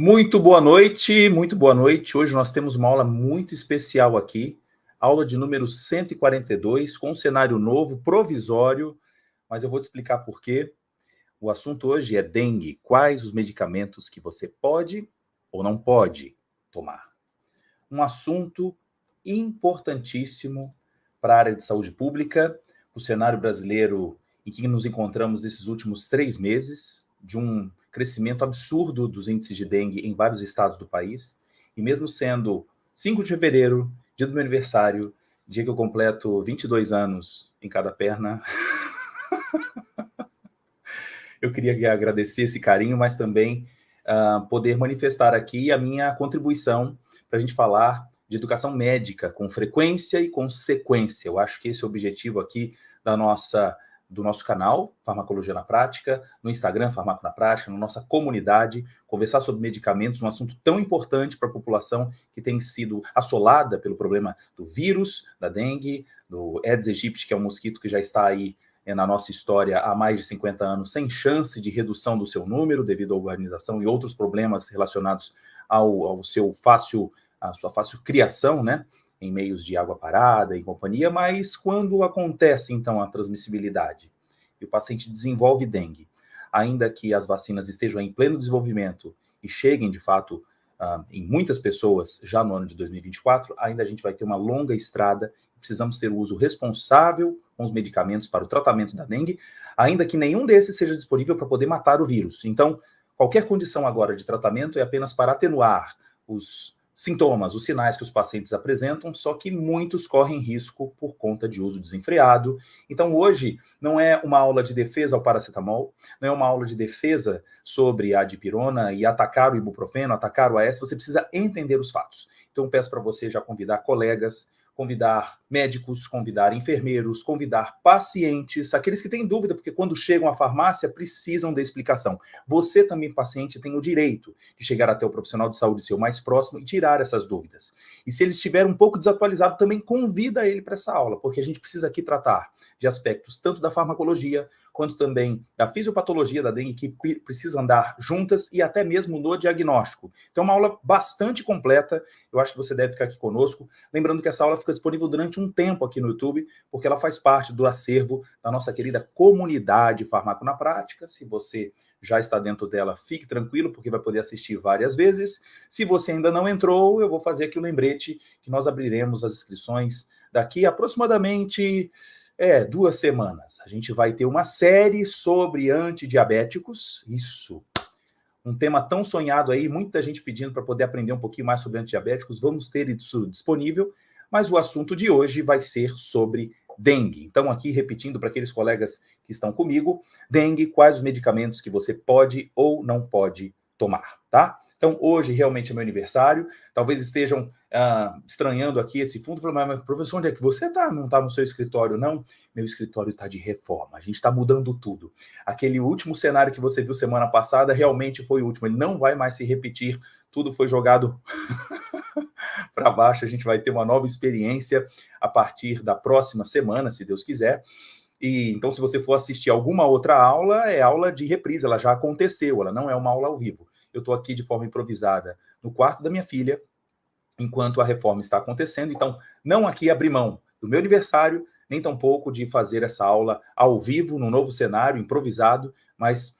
Muito boa noite, muito boa noite. Hoje nós temos uma aula muito especial aqui, aula de número 142, com um cenário novo, provisório, mas eu vou te explicar por quê. O assunto hoje é dengue. Quais os medicamentos que você pode ou não pode tomar? Um assunto importantíssimo para a área de saúde pública, o cenário brasileiro em que nos encontramos nesses últimos 3 meses, de um crescimento absurdo dos índices de dengue em vários estados do país, e mesmo sendo 5 de fevereiro, dia do meu aniversário, dia que eu completo 22 anos em cada perna, eu queria agradecer esse carinho, mas também poder manifestar aqui a minha contribuição para a gente falar de educação médica com frequência e com sequência. Eu acho que esse é o objetivo aqui do nosso canal, Farmacologia na Prática, no Instagram, Farmaco na Prática, na nossa comunidade, conversar sobre medicamentos, um assunto tão importante para a população que tem sido assolada pelo problema do vírus, da dengue, do Aedes aegypti, que é um mosquito que já está aí na nossa história há mais de 50 anos, sem chance de redução do seu número devido à urbanização e outros problemas relacionados ao seu à sua fácil criação, né, em meios de água parada e companhia, mas quando acontece, então, a transmissibilidade e o paciente desenvolve dengue, ainda que as vacinas estejam em pleno desenvolvimento e cheguem, de fato, em muitas pessoas já no ano de 2024, ainda a gente vai ter uma longa estrada, precisamos ter o uso responsável com os medicamentos para o tratamento da dengue, ainda que nenhum desses seja disponível para poder matar o vírus. Então, qualquer condição agora de tratamento é apenas para atenuar os sintomas, os sinais que os pacientes apresentam, só que muitos correm risco por conta de uso desenfreado. Então, hoje, não é uma aula de defesa ao paracetamol, não é uma aula de defesa sobre a dipirona e atacar o ibuprofeno, atacar o AS, você precisa entender os fatos. Então, peço para você já convidar colegas, convidar médicos, convidar enfermeiros, convidar pacientes, aqueles que têm dúvida, porque quando chegam à farmácia precisam de explicação. Você também, paciente, tem o direito de chegar até o profissional de saúde seu mais próximo e tirar essas dúvidas. E se ele estiver um pouco desatualizado, também convida ele para essa aula, porque a gente precisa aqui tratar de aspectos tanto da farmacologia, quanto também da fisiopatologia da dengue, que precisa andar juntas, e até mesmo no diagnóstico. Então, uma aula bastante completa, eu acho que você deve ficar aqui conosco. Lembrando que essa aula fica disponível durante um tempo aqui no YouTube, porque ela faz parte do acervo da nossa querida comunidade Farmaco na Prática. Se você já está dentro dela, fique tranquilo, porque vai poder assistir várias vezes. Se você ainda não entrou, eu vou fazer aqui o lembrete que nós abriremos as inscrições daqui aproximadamente 2 semanas. A gente vai ter uma série sobre antidiabéticos, isso, um tema tão sonhado aí, muita gente pedindo para poder aprender um pouquinho mais sobre antidiabéticos, vamos ter isso disponível, mas o assunto de hoje vai ser sobre dengue. Então, aqui, repetindo para aqueles colegas que estão comigo, dengue, quais os medicamentos que você pode ou não pode tomar, tá? Então, hoje realmente é meu aniversário, talvez estejam estranhando aqui esse fundo, falando, mas professor, onde é que você está? Não está no seu escritório, não? Meu escritório está de reforma, a gente está mudando tudo. Aquele último cenário que você viu semana passada realmente foi o último, ele não vai mais se repetir, tudo foi jogado para baixo, a gente vai ter uma nova experiência a partir da próxima semana, se Deus quiser. E então, se você for assistir alguma outra aula, é aula de reprise, ela já aconteceu, ela não é uma aula ao vivo. Eu estou aqui de forma improvisada no quarto da minha filha, enquanto a reforma está acontecendo, então não aqui abrir mão do meu aniversário, nem tampouco de fazer essa aula ao vivo, num novo cenário, improvisado, mas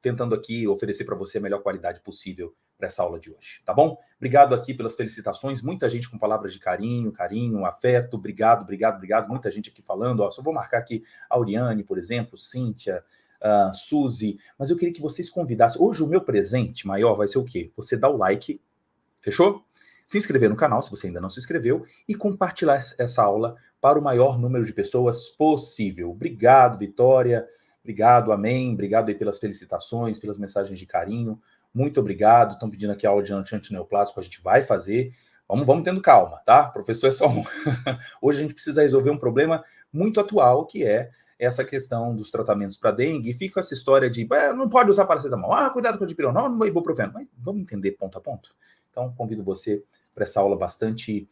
tentando aqui oferecer para você a melhor qualidade possível para essa aula de hoje, tá bom? Obrigado aqui pelas felicitações, muita gente com palavras de carinho, afeto, obrigado, muita gente aqui falando, só vou marcar aqui a Auriane, por exemplo, Cíntia, Suzy, mas eu queria que vocês convidassem, hoje o meu presente maior vai ser o quê? Você dá o like, fechou? Se inscrever no canal, se você ainda não se inscreveu, e compartilhar essa aula para o maior número de pessoas possível. Obrigado, Vitória, obrigado, amém, obrigado aí pelas felicitações, pelas mensagens de carinho, muito obrigado, estão pedindo aqui a aula de antineoplásico, a gente vai fazer, vamos tendo calma, tá? Professor é só um. Hoje a gente precisa resolver um problema muito atual, que é essa questão dos tratamentos para dengue, e fica essa história de, não pode usar paracetamol, cuidado com a dipirona, não, ibuprofeno, mas vamos entender ponto a ponto. Então, convido você para essa aula bastante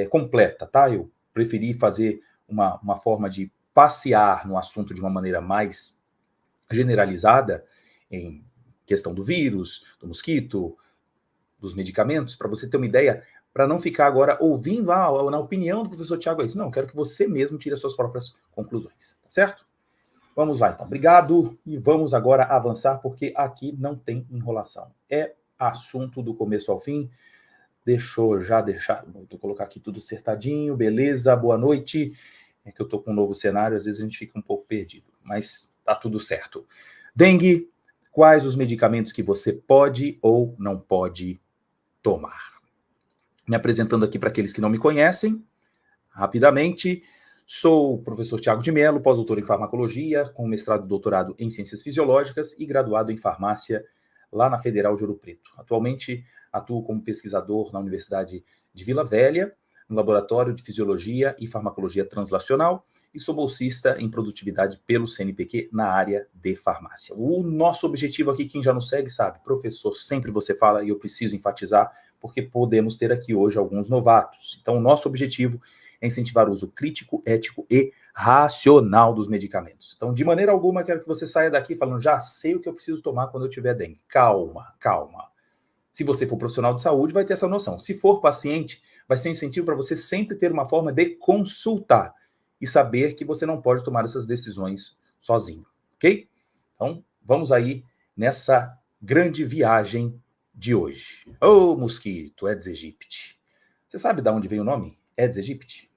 completa, tá? Eu preferi fazer uma forma de passear no assunto de uma maneira mais generalizada, em questão do vírus, do mosquito, dos medicamentos, para você ter uma ideia, para não ficar agora ouvindo, na opinião do professor Tiago é isso. Não, eu quero que você mesmo tire as suas próprias conclusões, tá certo? Vamos lá, então. Obrigado. E vamos agora avançar, porque aqui não tem enrolação. É assunto do começo ao fim. Vou colocar aqui tudo acertadinho. Beleza, boa noite. É que eu tô com um novo cenário, às vezes a gente fica um pouco perdido, mas tá tudo certo. Dengue, quais os medicamentos que você pode ou não pode tomar? Me apresentando aqui para aqueles que não me conhecem, rapidamente, sou o professor Tiago de Mello, pós-doutor em farmacologia, com mestrado e doutorado em ciências fisiológicas e graduado em farmácia lá na Federal de Ouro Preto. Atualmente, atuo como pesquisador na Universidade de Vila Velha, no Laboratório de Fisiologia e Farmacologia Translacional, e sou bolsista em produtividade pelo CNPq na área de farmácia. O nosso objetivo aqui, quem já nos segue sabe, professor, sempre você fala, e eu preciso enfatizar, porque podemos ter aqui hoje alguns novatos. Então, o nosso objetivo é incentivar o uso crítico, ético e racional dos medicamentos. Então, de maneira alguma, quero que você saia daqui falando, já sei o que eu preciso tomar quando eu tiver dengue. Calma, calma. Se você for profissional de saúde, vai ter essa noção. Se for paciente, vai ser um incentivo para você sempre ter uma forma de consultar e saber que você não pode tomar essas decisões sozinho, ok? Então, vamos aí nessa grande viagem de hoje. Ô, mosquito, Aedes aegypti. Você sabe de onde veio o nome? Aedes aegypti?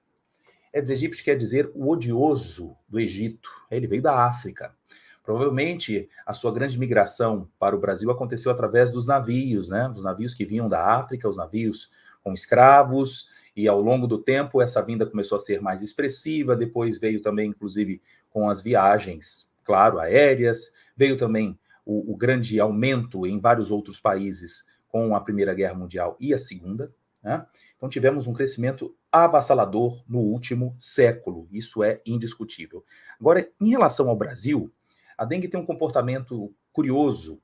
Aedes aegypti quer dizer o odioso do Egito. Ele veio da África. Provavelmente, a sua grande migração para o Brasil aconteceu através dos navios, né? Os navios que vinham da África, os navios com escravos, e ao longo do tempo essa vinda começou a ser mais expressiva, depois veio também, inclusive, com as viagens, claro, aéreas, veio também o grande aumento em vários outros países com a Primeira Guerra Mundial e a Segunda, né? Então tivemos um crescimento avassalador no último século, isso é indiscutível. Agora, em relação ao Brasil, a dengue tem um comportamento curioso.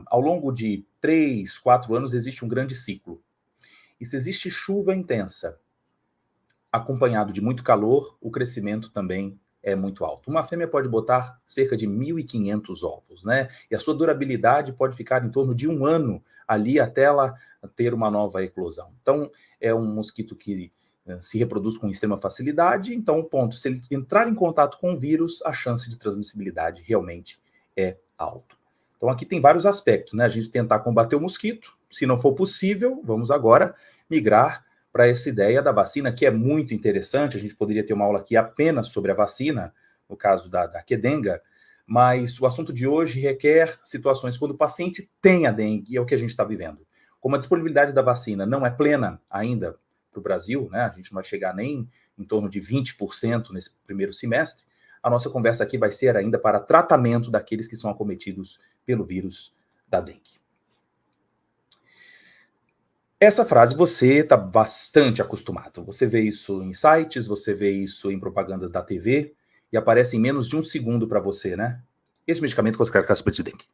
Ao longo de 3, 4 anos existe um grande ciclo. E se existe chuva intensa, acompanhado de muito calor, o crescimento também é muito alto. Uma fêmea pode botar cerca de 1.500 ovos, né? E a sua durabilidade pode ficar em torno de 1 ano ali até ela ter uma nova eclosão. Então, é um mosquito que se reproduz com extrema facilidade, então, ponto, se ele entrar em contato com o vírus, a chance de transmissibilidade realmente é alta. Então, aqui tem vários aspectos, né? A gente tentar combater o mosquito, se não for possível, vamos agora migrar para essa ideia da vacina, que é muito interessante. A gente poderia ter uma aula aqui apenas sobre a vacina, no caso da Qdenga, mas o assunto de hoje requer situações quando o paciente tem a dengue, e é o que a gente está vivendo. Como a disponibilidade da vacina não é plena ainda para o Brasil, né? A gente não vai chegar nem em torno de 20% nesse primeiro semestre, a nossa conversa aqui vai ser ainda para tratamento daqueles que são acometidos pelo vírus da dengue. Essa frase você está bastante acostumado. Você vê isso em sites, você vê isso em propagandas da TV, e aparece em menos de 1 segundo para você, né? Esse medicamento contra a caspa de dengue.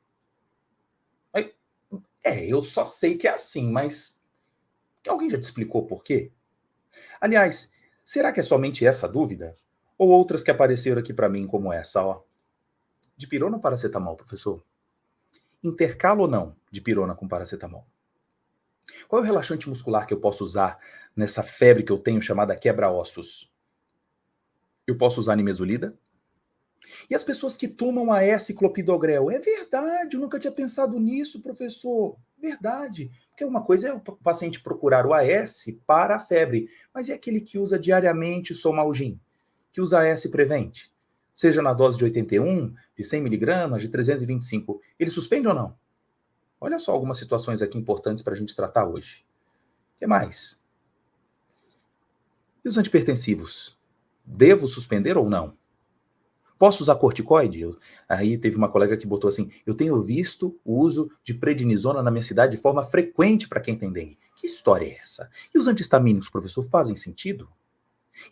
Eu só sei que é assim, mas alguém já te explicou por quê? Aliás, será que é somente essa dúvida? Ou outras que apareceram aqui para mim, como essa, ó? Dipirona ou paracetamol, professor? Intercalo ou não dipirona com paracetamol? Qual é o relaxante muscular que eu posso usar nessa febre que eu tenho chamada quebra-ossos? Eu posso usar nimesulida? E as pessoas que tomam AS clopidogrel? É verdade, eu nunca tinha pensado nisso, professor. Verdade. Porque uma coisa é o paciente procurar o AS para a febre, mas é aquele que usa diariamente o Somalgin, que usa AS Prevent, seja na dose de 81, de 100 miligramas, de 325. Ele suspende ou não? Olha só algumas situações aqui importantes para a gente tratar hoje. O que mais? E os antipertensivos? Devo suspender ou não? Posso usar corticoide? Aí teve uma colega que botou assim, eu tenho visto o uso de prednisona na minha cidade de forma frequente para quem tem dengue. Que história é essa? E os antihistamínicos, professor, fazem sentido?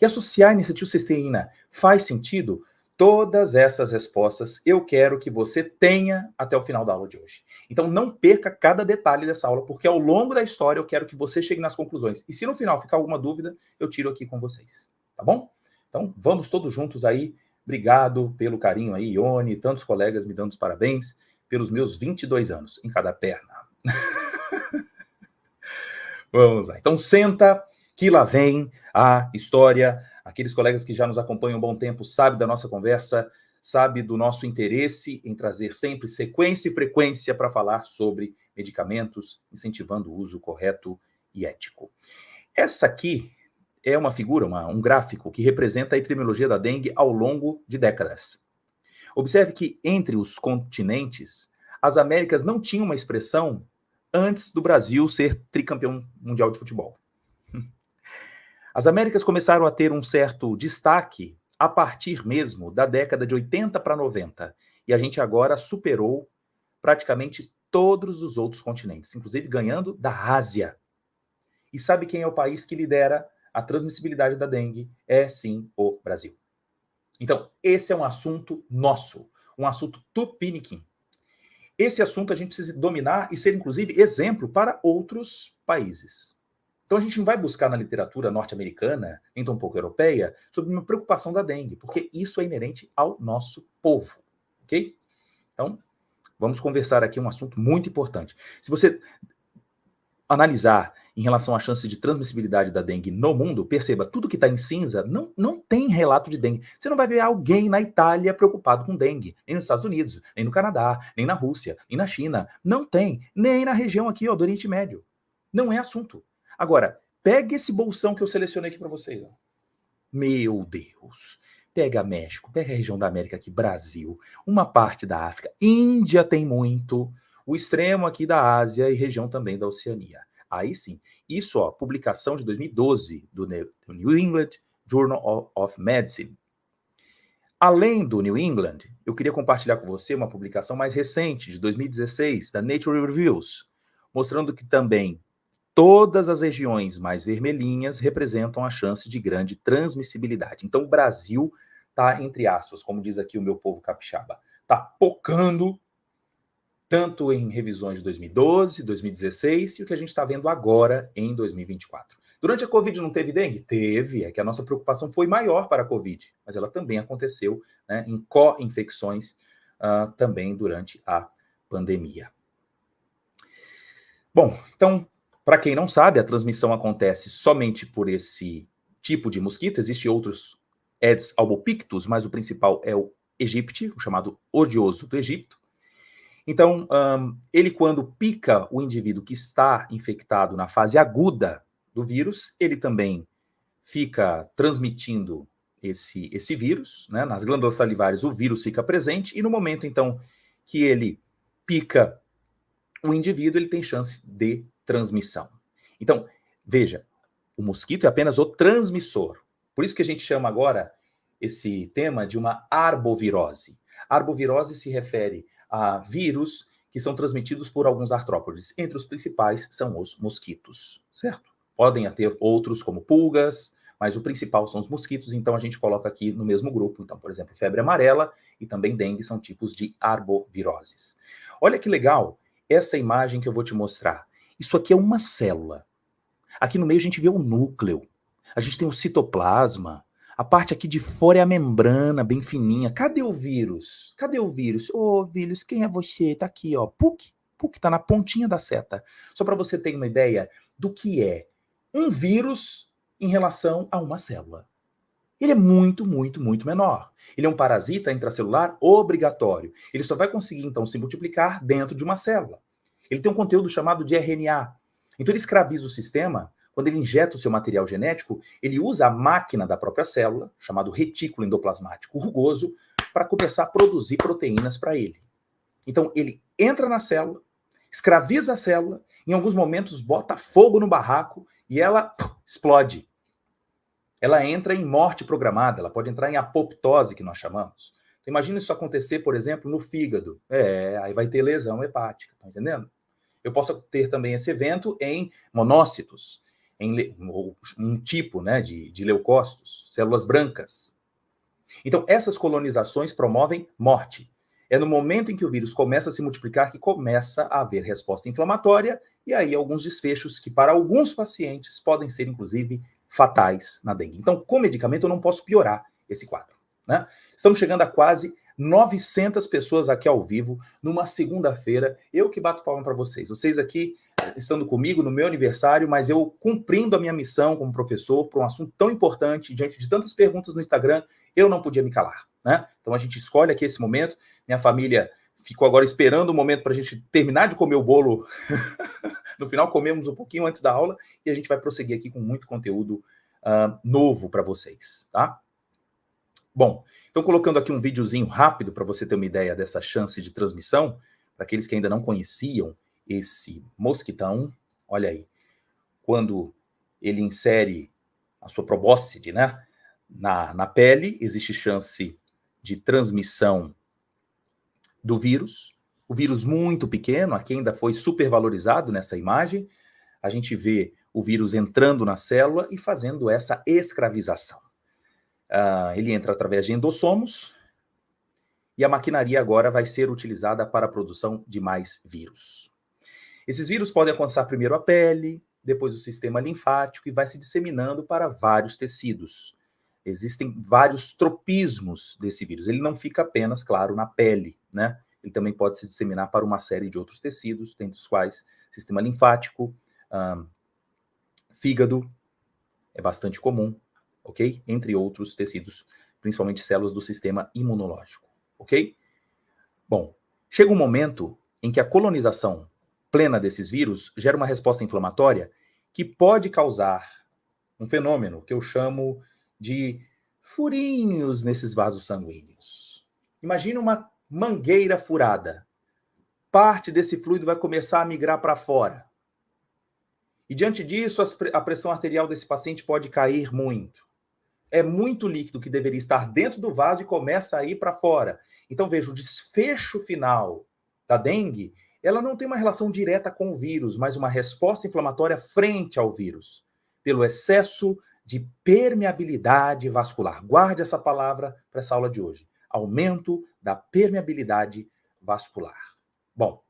E associar N-acetilcisteína faz sentido? Todas essas respostas eu quero que você tenha até o final da aula de hoje. Então não perca cada detalhe dessa aula, porque ao longo da história eu quero que você chegue nas conclusões. E se no final ficar alguma dúvida, eu tiro aqui com vocês. Tá bom? Então vamos todos juntos aí. Obrigado pelo carinho aí, Ione, tantos colegas me dando os parabéns pelos meus 22 anos em cada perna. Vamos lá. Então, senta que lá vem a história. Aqueles colegas que já nos acompanham há um bom tempo sabem da nossa conversa, sabe do nosso interesse em trazer sempre sequência e frequência para falar sobre medicamentos, incentivando o uso correto e ético. Essa aqui é uma figura, um gráfico que representa a epidemiologia da dengue ao longo de décadas. Observe que entre os continentes, as Américas não tinham uma expressão antes do Brasil ser tricampeão mundial de futebol. As Américas começaram a ter um certo destaque a partir mesmo da década de 80 para 90. E a gente agora superou praticamente todos os outros continentes, inclusive ganhando da Ásia. E sabe quem é o país que lidera a transmissibilidade da dengue? É sim o Brasil. Então, esse é um assunto nosso, um assunto tupiniquim. Esse assunto a gente precisa dominar e ser, inclusive, exemplo para outros países. Então, a gente não vai buscar na literatura norte-americana, nem tampouco europeia, sobre uma preocupação da dengue, porque isso é inerente ao nosso povo, ok? Então, vamos conversar aqui um assunto muito importante. Se você analisar em relação à chance de transmissibilidade da dengue no mundo, perceba, tudo que está em cinza não tem relato de dengue. Você não vai ver alguém na Itália preocupado com dengue, nem nos Estados Unidos, nem no Canadá, nem na Rússia, nem na China. Não tem, nem na região aqui ó, do Oriente Médio. Não é assunto. Agora, pega esse bolsão que eu selecionei aqui para vocês. Ó. Meu Deus. Pega México, pega a região da América aqui, Brasil, uma parte da África, Índia tem muito, o extremo aqui da Ásia e região também da Oceania. Aí sim, isso, ó, publicação de 2012 do New England Journal of Medicine. Além do New England, eu queria compartilhar com você uma publicação mais recente, de 2016, da Nature Reviews, mostrando que também todas as regiões mais vermelhinhas representam a chance de grande transmissibilidade. Então, o Brasil está, entre aspas, como diz aqui o meu povo capixaba, está pocando tanto em revisões de 2012, 2016 e o que a gente está vendo agora em 2024. Durante a Covid não teve dengue? Teve, é que a nossa preocupação foi maior para a Covid, mas ela também aconteceu né, em co-infecções também durante a pandemia. Bom, então, para quem não sabe, a transmissão acontece somente por esse tipo de mosquito, existem outros Aedes albopictus, mas o principal é o aegypti, o chamado odioso do Egito. Então, ele quando pica o indivíduo que está infectado na fase aguda do vírus, ele também fica transmitindo esse vírus, né? Nas glândulas salivares o vírus fica presente, e no momento, então, que ele pica o indivíduo, ele tem chance de transmissão. Então, veja, o mosquito é apenas o transmissor. Por isso que a gente chama agora esse tema de uma arbovirose. Arbovirose se refere a vírus que são transmitidos por alguns artrópodes. Entre os principais são os mosquitos, certo? Podem ter outros como pulgas, mas o principal são os mosquitos, então a gente coloca aqui no mesmo grupo. Então, por exemplo, febre amarela e também dengue são tipos de arboviroses. Olha que legal essa imagem que eu vou te mostrar. Isso aqui é uma célula. Aqui no meio a gente vê o núcleo. A gente tem o citoplasma. A parte aqui de fora é a membrana, bem fininha. Cadê o vírus? Cadê o vírus? Ô, vírus, quem é você? Tá aqui, ó. PUC tá na pontinha da seta. Só para você ter uma ideia do que é um vírus em relação a uma célula. Ele é muito, muito, muito menor. Ele é um parasita intracelular obrigatório. Ele só vai conseguir, então, se multiplicar dentro de uma célula. Ele tem um conteúdo chamado de RNA. Então, ele escraviza o sistema. Quando ele injeta o seu material genético, ele usa a máquina da própria célula, chamado retículo endoplasmático rugoso, para começar a produzir proteínas para ele. Então, ele entra na célula, escraviza a célula, em alguns momentos bota fogo no barraco e ela explode. Ela entra em morte programada, ela pode entrar em apoptose, que nós chamamos. Então, imagina isso acontecer, por exemplo, no fígado. Aí vai ter lesão hepática, tá entendendo? Eu posso ter também esse evento em monócitos, em um tipo né, de leucócitos, células brancas. Então, essas colonizações promovem morte. É no momento em que o vírus começa a se multiplicar que começa a haver resposta inflamatória e aí alguns desfechos que para alguns pacientes podem ser, inclusive, fatais na dengue. Então, com medicamento eu não posso piorar esse quadro. Né? Estamos chegando a quase 900 pessoas aqui ao vivo, numa segunda-feira. Eu que bato palma para vocês. Vocês aqui estando comigo no meu aniversário, mas eu cumprindo a minha missão como professor para um assunto tão importante, diante de tantas perguntas no Instagram, eu não podia me calar, né? Então a gente escolhe aqui esse momento. Minha família ficou agora esperando o momento para a gente terminar de comer o bolo. No final, comemos um pouquinho antes da aula e a gente vai prosseguir aqui com muito conteúdo novo para vocês, tá? Bom, então colocando aqui um videozinho rápido para você ter uma ideia dessa chance de transmissão, para aqueles que ainda não conheciam esse mosquitão, olha aí, quando ele insere a sua probóscide, né, na pele, existe chance de transmissão do vírus, o vírus muito pequeno, aqui ainda foi supervalorizado nessa imagem, a gente vê o vírus entrando na célula e fazendo essa escravização. Ele entra através de endossomos e a maquinaria agora vai ser utilizada para a produção de mais vírus. Esses vírus podem alcançar primeiro a pele, depois o sistema linfático e vai se disseminando para vários tecidos. Existem vários tropismos desse vírus. Ele não fica apenas, claro, na pele, né? Ele também pode se disseminar para uma série de outros tecidos, dentre os quais sistema linfático, fígado, é bastante comum, ok? Entre outros tecidos, principalmente células do sistema imunológico, ok? Bom, chega um momento em que a colonização plena desses vírus gera uma resposta inflamatória que pode causar um fenômeno que eu chamo de furinhos nesses vasos sanguíneos. Imagina uma mangueira furada. Parte desse fluido vai começar a migrar para fora. E diante disso, a pressão arterial desse paciente pode cair muito. É muito líquido que deveria estar dentro do vaso e começa a ir para fora. Então, veja, o desfecho final da dengue, ela não tem uma relação direta com o vírus, mas uma resposta inflamatória frente ao vírus, pelo excesso de permeabilidade vascular. Guarde essa palavra para essa aula de hoje. Aumento da permeabilidade vascular. Bom,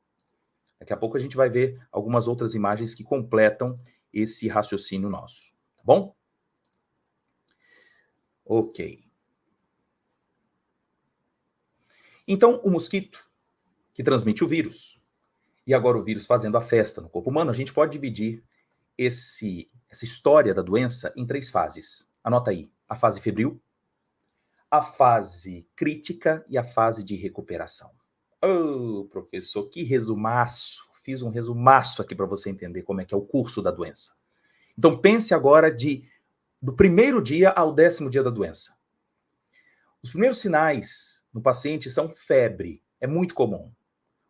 daqui a pouco a gente vai ver algumas outras imagens que completam esse raciocínio nosso, tá bom? Ok. Então, o mosquito que transmite o vírus, e agora o vírus fazendo a festa no corpo humano, a gente pode dividir essa história da doença em 3 fases. Anota aí, a fase febril, a fase crítica e a fase de recuperação. Oh, professor, que resumaço! Fiz um resumaço aqui para você entender como é que é o curso da doença. Então pense agora do primeiro dia ao 10º dia da doença. Os primeiros sinais no paciente são febre, é muito comum.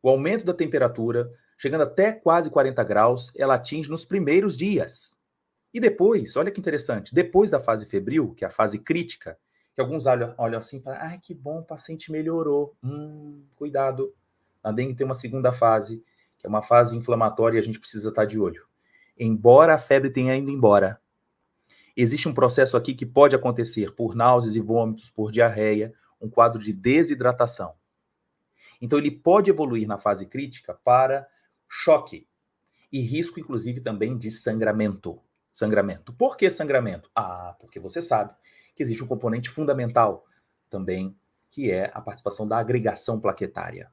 O aumento da temperatura, chegando até quase 40 graus, ela atinge nos primeiros dias. E depois, olha que interessante, depois da fase febril, que é a fase crítica, que alguns olham assim e falam, ai, que bom, o paciente melhorou. Cuidado, a dengue tem uma segunda fase, que é uma fase inflamatória e a gente precisa estar de olho. Embora a febre tenha ido embora, existe um processo aqui que pode acontecer por náuseas e vômitos, por diarreia, um quadro de desidratação. Então, ele pode evoluir na fase crítica para choque e risco, inclusive, também de sangramento. Sangramento. Por que sangramento? Porque você sabe que existe um componente fundamental também, que é a participação da agregação plaquetária.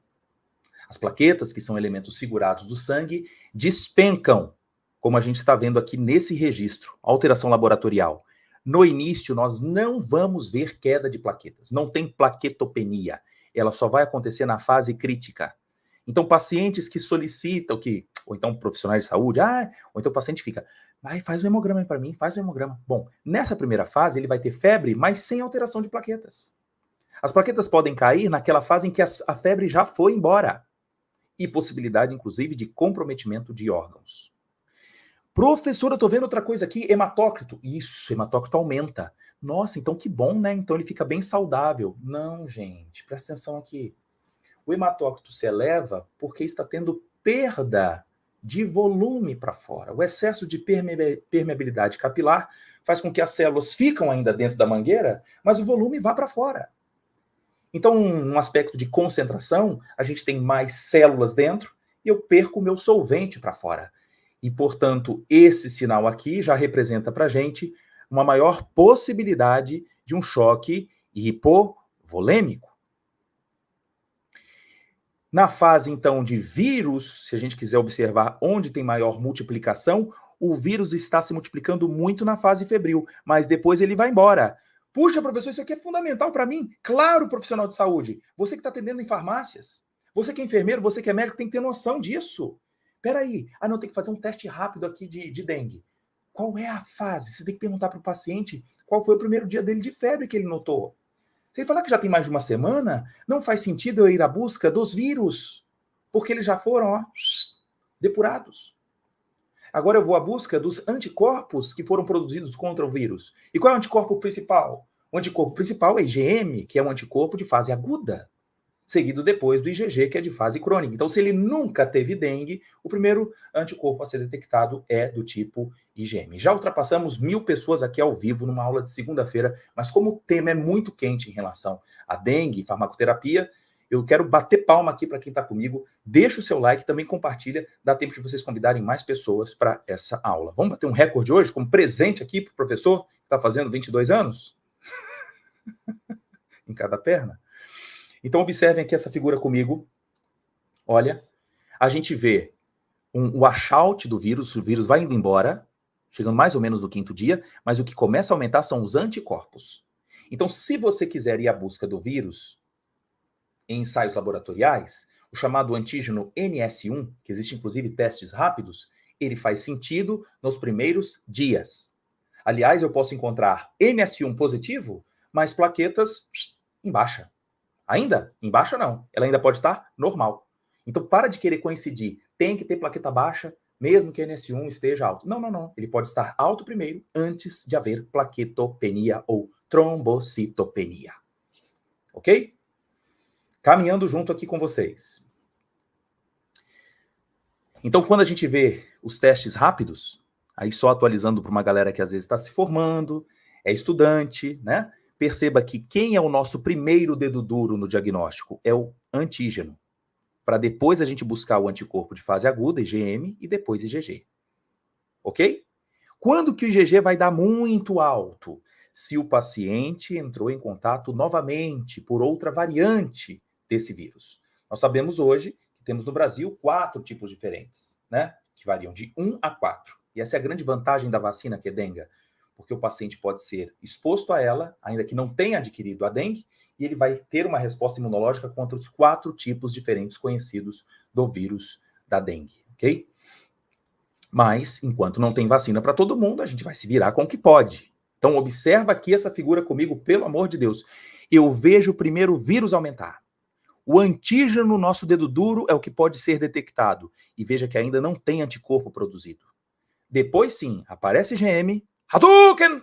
As plaquetas, que são elementos figurados do sangue, despencam, como a gente está vendo aqui nesse registro, alteração laboratorial. No início, nós não vamos ver queda de plaquetas, não tem plaquetopenia. Ela só vai acontecer na fase crítica. Então, pacientes que solicitam, ou então profissionais de saúde, ou então o paciente fica, faz um hemograma aí para mim, faz um hemograma. Bom, nessa primeira fase, ele vai ter febre, mas sem alteração de plaquetas. As plaquetas podem cair naquela fase em que a febre já foi embora. E possibilidade, inclusive, de comprometimento de órgãos. Professor, eu tô vendo outra coisa aqui, hematócrito. Isso, hematócrito aumenta. Nossa, então que bom, né? Então ele fica bem saudável. Não, gente, presta atenção aqui. O hematócrito se eleva porque está tendo perda de volume para fora. O excesso de permeabilidade capilar faz com que as células ficam ainda dentro da mangueira, mas o volume vá para fora. Então, um aspecto de concentração, a gente tem mais células dentro e eu perco o meu solvente para fora. E, portanto, esse sinal aqui já representa para a gente uma maior possibilidade de um choque hipovolêmico. Na fase, então, de vírus, se a gente quiser observar onde tem maior multiplicação, o vírus está se multiplicando muito na fase febril, mas depois ele vai embora. Puxa, professor, isso aqui é fundamental para mim. Claro, profissional de saúde. Você que está atendendo em farmácias, você que é enfermeiro, você que é médico, tem que ter noção disso. Peraí, não, tem que fazer um teste rápido aqui de dengue. Qual é a fase? Você tem que perguntar para o paciente qual foi o primeiro dia dele de febre que ele notou. Se ele falar que já tem mais de uma semana, não faz sentido eu ir à busca dos vírus, porque eles já foram depurados. Agora eu vou à busca dos anticorpos que foram produzidos contra o vírus. E qual é o anticorpo principal? O anticorpo principal é IgM, que é um anticorpo de fase aguda, seguido depois do IgG, que é de fase crônica. Então, se ele nunca teve dengue, o primeiro anticorpo a ser detectado é do tipo IgM. Já ultrapassamos 1000 pessoas aqui ao vivo numa aula de segunda-feira, mas como o tema é muito quente em relação à dengue e farmacoterapia, eu quero bater palma aqui para quem está comigo. Deixa o seu like, também compartilha, dá tempo de vocês convidarem mais pessoas para essa aula. Vamos bater um recorde hoje como presente aqui para o professor, que está fazendo 22 anos? Em cada perna. Então, observem aqui essa figura comigo. Olha, a gente vê o washout do vírus, o vírus vai indo embora, chegando mais ou menos no 5º dia, mas o que começa a aumentar são os anticorpos. Então, se você quiser ir à busca do vírus em ensaios laboratoriais, o chamado antígeno NS1, que existe inclusive testes rápidos, ele faz sentido nos primeiros dias. Aliás, eu posso encontrar NS1 positivo, mas plaquetas em baixa. Ainda? Em baixa não. Ela ainda pode estar normal. Então, para de querer coincidir. Tem que ter plaqueta baixa, mesmo que NS1 esteja alto. Não, não, não. Ele pode estar alto primeiro, antes de haver plaquetopenia ou trombocitopenia. Ok? Caminhando junto aqui com vocês. Então, quando a gente vê os testes rápidos, aí só atualizando para uma galera que às vezes está se formando, é estudante, né? Perceba que quem é o nosso primeiro dedo duro no diagnóstico é o antígeno, para depois a gente buscar o anticorpo de fase aguda, IgM, e depois IgG. Ok? Quando que o IgG vai dar muito alto? Se o paciente entrou em contato novamente por outra variante desse vírus. Nós sabemos hoje que temos no Brasil 4 tipos diferentes, né? Que variam de 1 a 4. E essa é a grande vantagem da vacina que é dengue, porque o paciente pode ser exposto a ela, ainda que não tenha adquirido a dengue, e ele vai ter uma resposta imunológica contra os 4 tipos diferentes conhecidos do vírus da dengue, ok? Mas, enquanto não tem vacina para todo mundo, a gente vai se virar com o que pode. Então, observa aqui essa figura comigo, pelo amor de Deus. Eu vejo o primeiro vírus aumentar. O antígeno no nosso dedo duro é o que pode ser detectado. E veja que ainda não tem anticorpo produzido. Depois, sim, aparece IgM, Hadouken!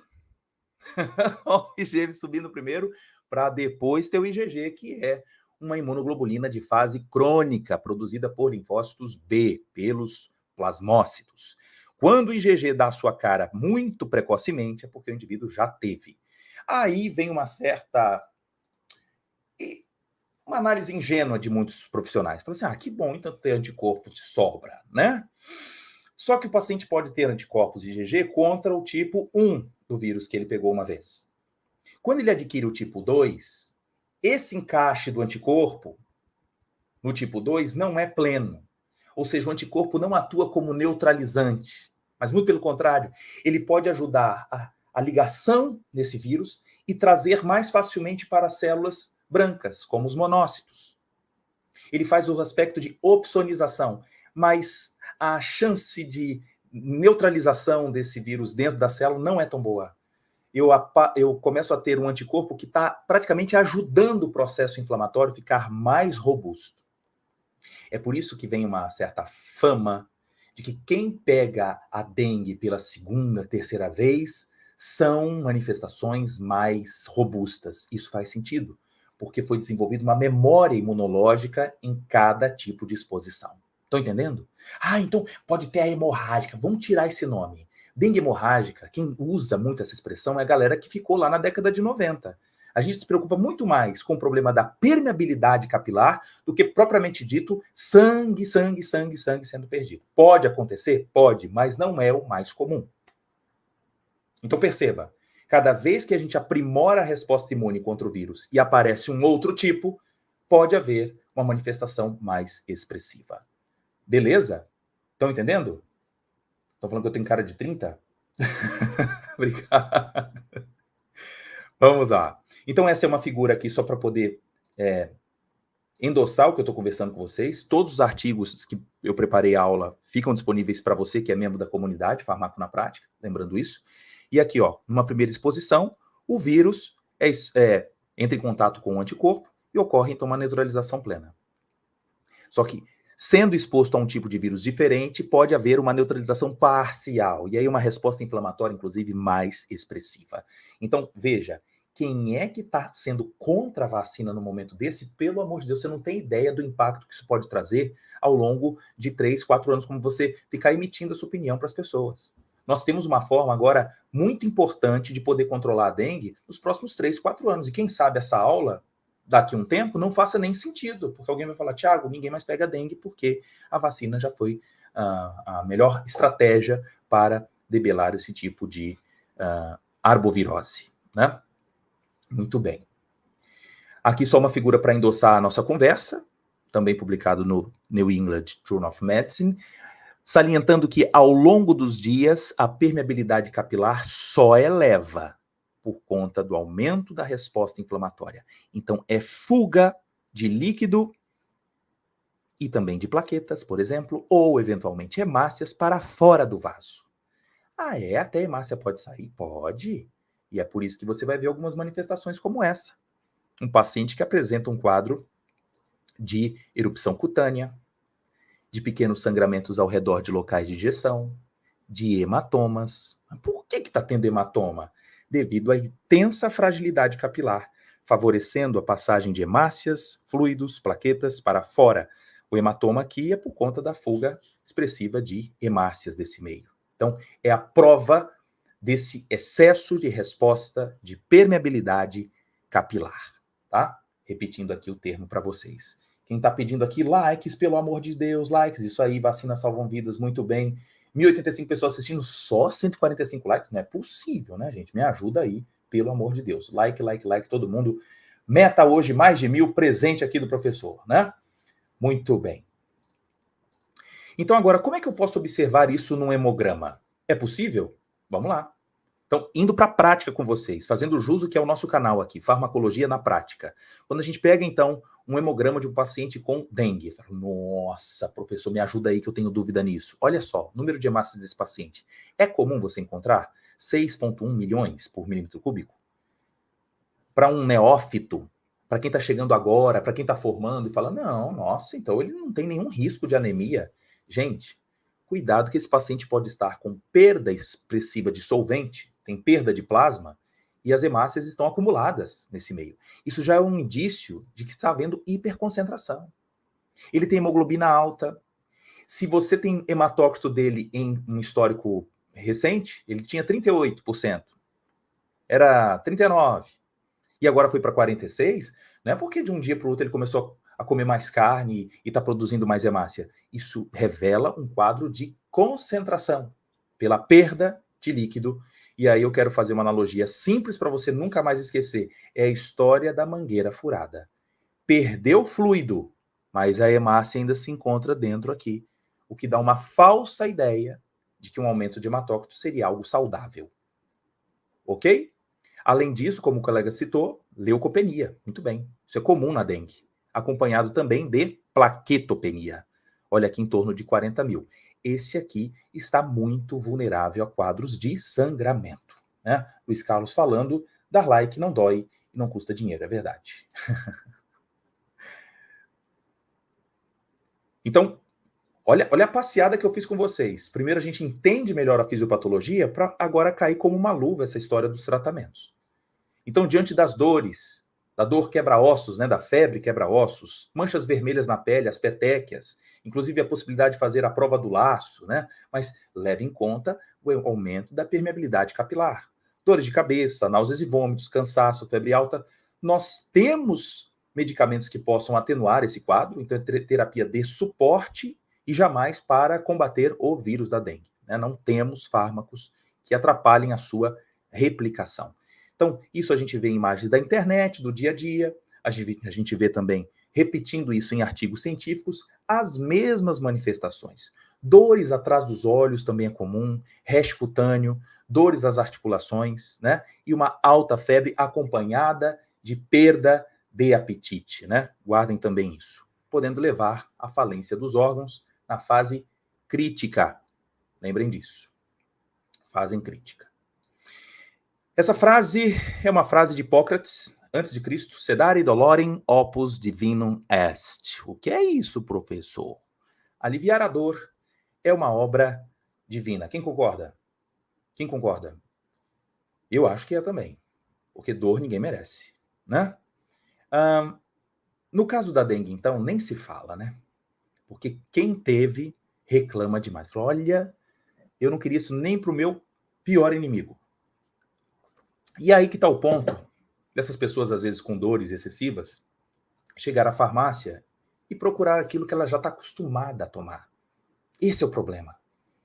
O IgM subindo primeiro, para depois ter o IgG, que é uma imunoglobulina de fase crônica, produzida por linfócitos B, pelos plasmócitos. Quando o IgG dá a sua cara muito precocemente, é porque o indivíduo já teve. Aí vem uma análise ingênua de muitos profissionais. Falam assim, que bom, então ter anticorpo de sobra, né? Só que o paciente pode ter anticorpos IgG contra o tipo 1 do vírus que ele pegou uma vez. Quando ele adquire o tipo 2, esse encaixe do anticorpo no tipo 2 não é pleno. Ou seja, o anticorpo não atua como neutralizante, mas muito pelo contrário, ele pode ajudar a ligação desse vírus e trazer mais facilmente para as células brancas, como os monócitos. Ele faz o aspecto de opsonização, mas a chance de neutralização desse vírus dentro da célula não é tão boa. Eu começo a ter um anticorpo que está praticamente ajudando o processo inflamatório a ficar mais robusto. É por isso que vem uma certa fama de que quem pega a dengue pela segunda, terceira vez são manifestações mais robustas. Isso faz sentido, porque foi desenvolvida uma memória imunológica em cada tipo de exposição. Estão entendendo? Então pode ter a hemorrágica. Vamos tirar esse nome. Dengue hemorrágica, quem usa muito essa expressão é a galera que ficou lá na década de 90. A gente se preocupa muito mais com o problema da permeabilidade capilar do que, propriamente dito, sangue sendo perdido. Pode acontecer? Pode, mas não é o mais comum. Então perceba, cada vez que a gente aprimora a resposta imune contra o vírus e aparece um outro tipo, pode haver uma manifestação mais expressiva. Beleza? Estão entendendo? Estão falando que eu tenho cara de 30? Obrigado. Vamos lá. Então, essa é uma figura aqui só para poder endossar o que eu estou conversando com vocês. Todos os artigos que eu preparei a aula ficam disponíveis para você que é membro da comunidade Farmaco na Prática, lembrando isso. E aqui, ó, numa primeira exposição, o vírus entra em contato com o anticorpo e ocorre, então, uma neutralização plena. Só que, sendo exposto a um tipo de vírus diferente, pode haver uma neutralização parcial, e aí uma resposta inflamatória, inclusive, mais expressiva. Então, veja, quem é que está sendo contra a vacina no momento desse, pelo amor de Deus, você não tem ideia do impacto que isso pode trazer ao longo de 3, 4 anos, como você ficar emitindo a sua opinião para as pessoas. Nós temos uma forma agora muito importante de poder controlar a dengue nos próximos 3, 4 anos. E quem sabe essa aula, daqui a um tempo, não faça nem sentido, porque alguém vai falar, Thiago, ninguém mais pega dengue porque a vacina já foi a melhor estratégia para debelar esse tipo de arbovirose, né? Muito bem. Aqui só uma figura para endossar a nossa conversa, também publicado no New England Journal of Medicine, salientando que ao longo dos dias a permeabilidade capilar só eleva por conta do aumento da resposta inflamatória. Então é fuga de líquido e também de plaquetas, por exemplo, ou eventualmente hemácias para fora do vaso. Ah, até hemácia pode sair? Pode. E é por isso que você vai ver algumas manifestações como essa. Um paciente que apresenta um quadro de erupção cutânea, de pequenos sangramentos ao redor de locais de injeção, de hematomas. Por que está tendo hematoma? Devido à intensa fragilidade capilar, favorecendo a passagem de hemácias, fluidos, plaquetas para fora. O hematoma aqui é por conta da fuga expressiva de hemácias desse meio. Então, é a prova desse excesso de resposta de permeabilidade capilar, tá? Repetindo aqui o termo para vocês. Quem está pedindo aqui, likes, pelo amor de Deus, likes, isso aí, vacinas salvam vidas, muito bem. 1.085 pessoas assistindo, só 145 likes? Não é possível, né, gente? Me ajuda aí, pelo amor de Deus. Like, like, like, todo mundo. Meta hoje, mais de 1.000, presente aqui do professor, né? Muito bem. Então agora, como é que eu posso observar isso num hemograma? É possível? Vamos lá. Então, indo para a prática com vocês, fazendo jus ao que é o nosso canal aqui, Farmacologia na Prática. Quando a gente pega, então, um hemograma de um paciente com dengue, eu falo, nossa, professor, me ajuda aí que eu tenho dúvida nisso. Olha só, número de hemácias desse paciente. É comum você encontrar 6,1 milhões por milímetro cúbico? Para um neófito, para quem está chegando agora, para quem está formando e fala, não, nossa, então ele não tem nenhum risco de anemia. Gente, cuidado que esse paciente pode estar com perda expressiva de solvente, tem perda de plasma, e as hemácias estão acumuladas nesse meio. Isso já é um indício de que está havendo hiperconcentração. Ele tem hemoglobina alta. Se você tem hematócrito dele em um histórico recente, ele tinha 38%. Era 39%. E agora foi para 46%. Não é porque de um dia para o outro ele começou a comer mais carne e está produzindo mais hemácia. Isso revela um quadro de concentração pela perda de líquido. E aí eu quero fazer uma analogia simples para você nunca mais esquecer. É a história da mangueira furada. Perdeu fluido, mas a hemácia ainda se encontra dentro aqui, o que dá uma falsa ideia de que um aumento de hematócrito seria algo saudável. Ok? Além disso, como o colega citou, leucopenia. Muito bem. Isso é comum na dengue. Acompanhado também de plaquetopenia. Olha aqui, em torno de 40 mil. Esse aqui está muito vulnerável a quadros de sangramento, né? Luiz Carlos falando, dar like não dói e não custa dinheiro, é verdade. Então, olha a passeada que eu fiz com vocês. Primeiro a gente entende melhor a fisiopatologia para agora cair como uma luva essa história dos tratamentos. Então, diante das dores, da dor quebra-ossos, né, da febre quebra-ossos, manchas vermelhas na pele, as petequias, inclusive a possibilidade de fazer a prova do laço, né? Mas leve em conta o aumento da permeabilidade capilar. Dores de cabeça, náuseas e vômitos, cansaço, febre alta. Nós temos medicamentos que possam atenuar esse quadro, então é terapia de suporte e jamais para combater o vírus da dengue, né? Não temos fármacos que atrapalhem a sua replicação. Então, isso a gente vê em imagens da internet, do dia a dia, a gente vê também repetindo isso em artigos científicos, as mesmas manifestações. Dores atrás dos olhos também é comum, rash cutâneo, dores das articulações, né? E uma alta febre acompanhada de perda de apetite, né? Guardem também isso, podendo levar à falência dos órgãos na fase crítica. Lembrem disso. Fase crítica. Essa frase é uma frase de Hipócrates, antes de Cristo, sedare dolorem opus divinum est. O que é isso, professor? Aliviar a dor é uma obra divina. Quem concorda? Quem concorda? Eu acho que é também, porque dor ninguém merece, né? No caso da dengue, então, nem se fala, né? Porque quem teve reclama demais. Fala, olha, eu não queria isso nem para o meu pior inimigo. E aí que está o ponto dessas pessoas, às vezes com dores excessivas, chegar à farmácia e procurar aquilo que ela já está acostumada a tomar. Esse é o problema.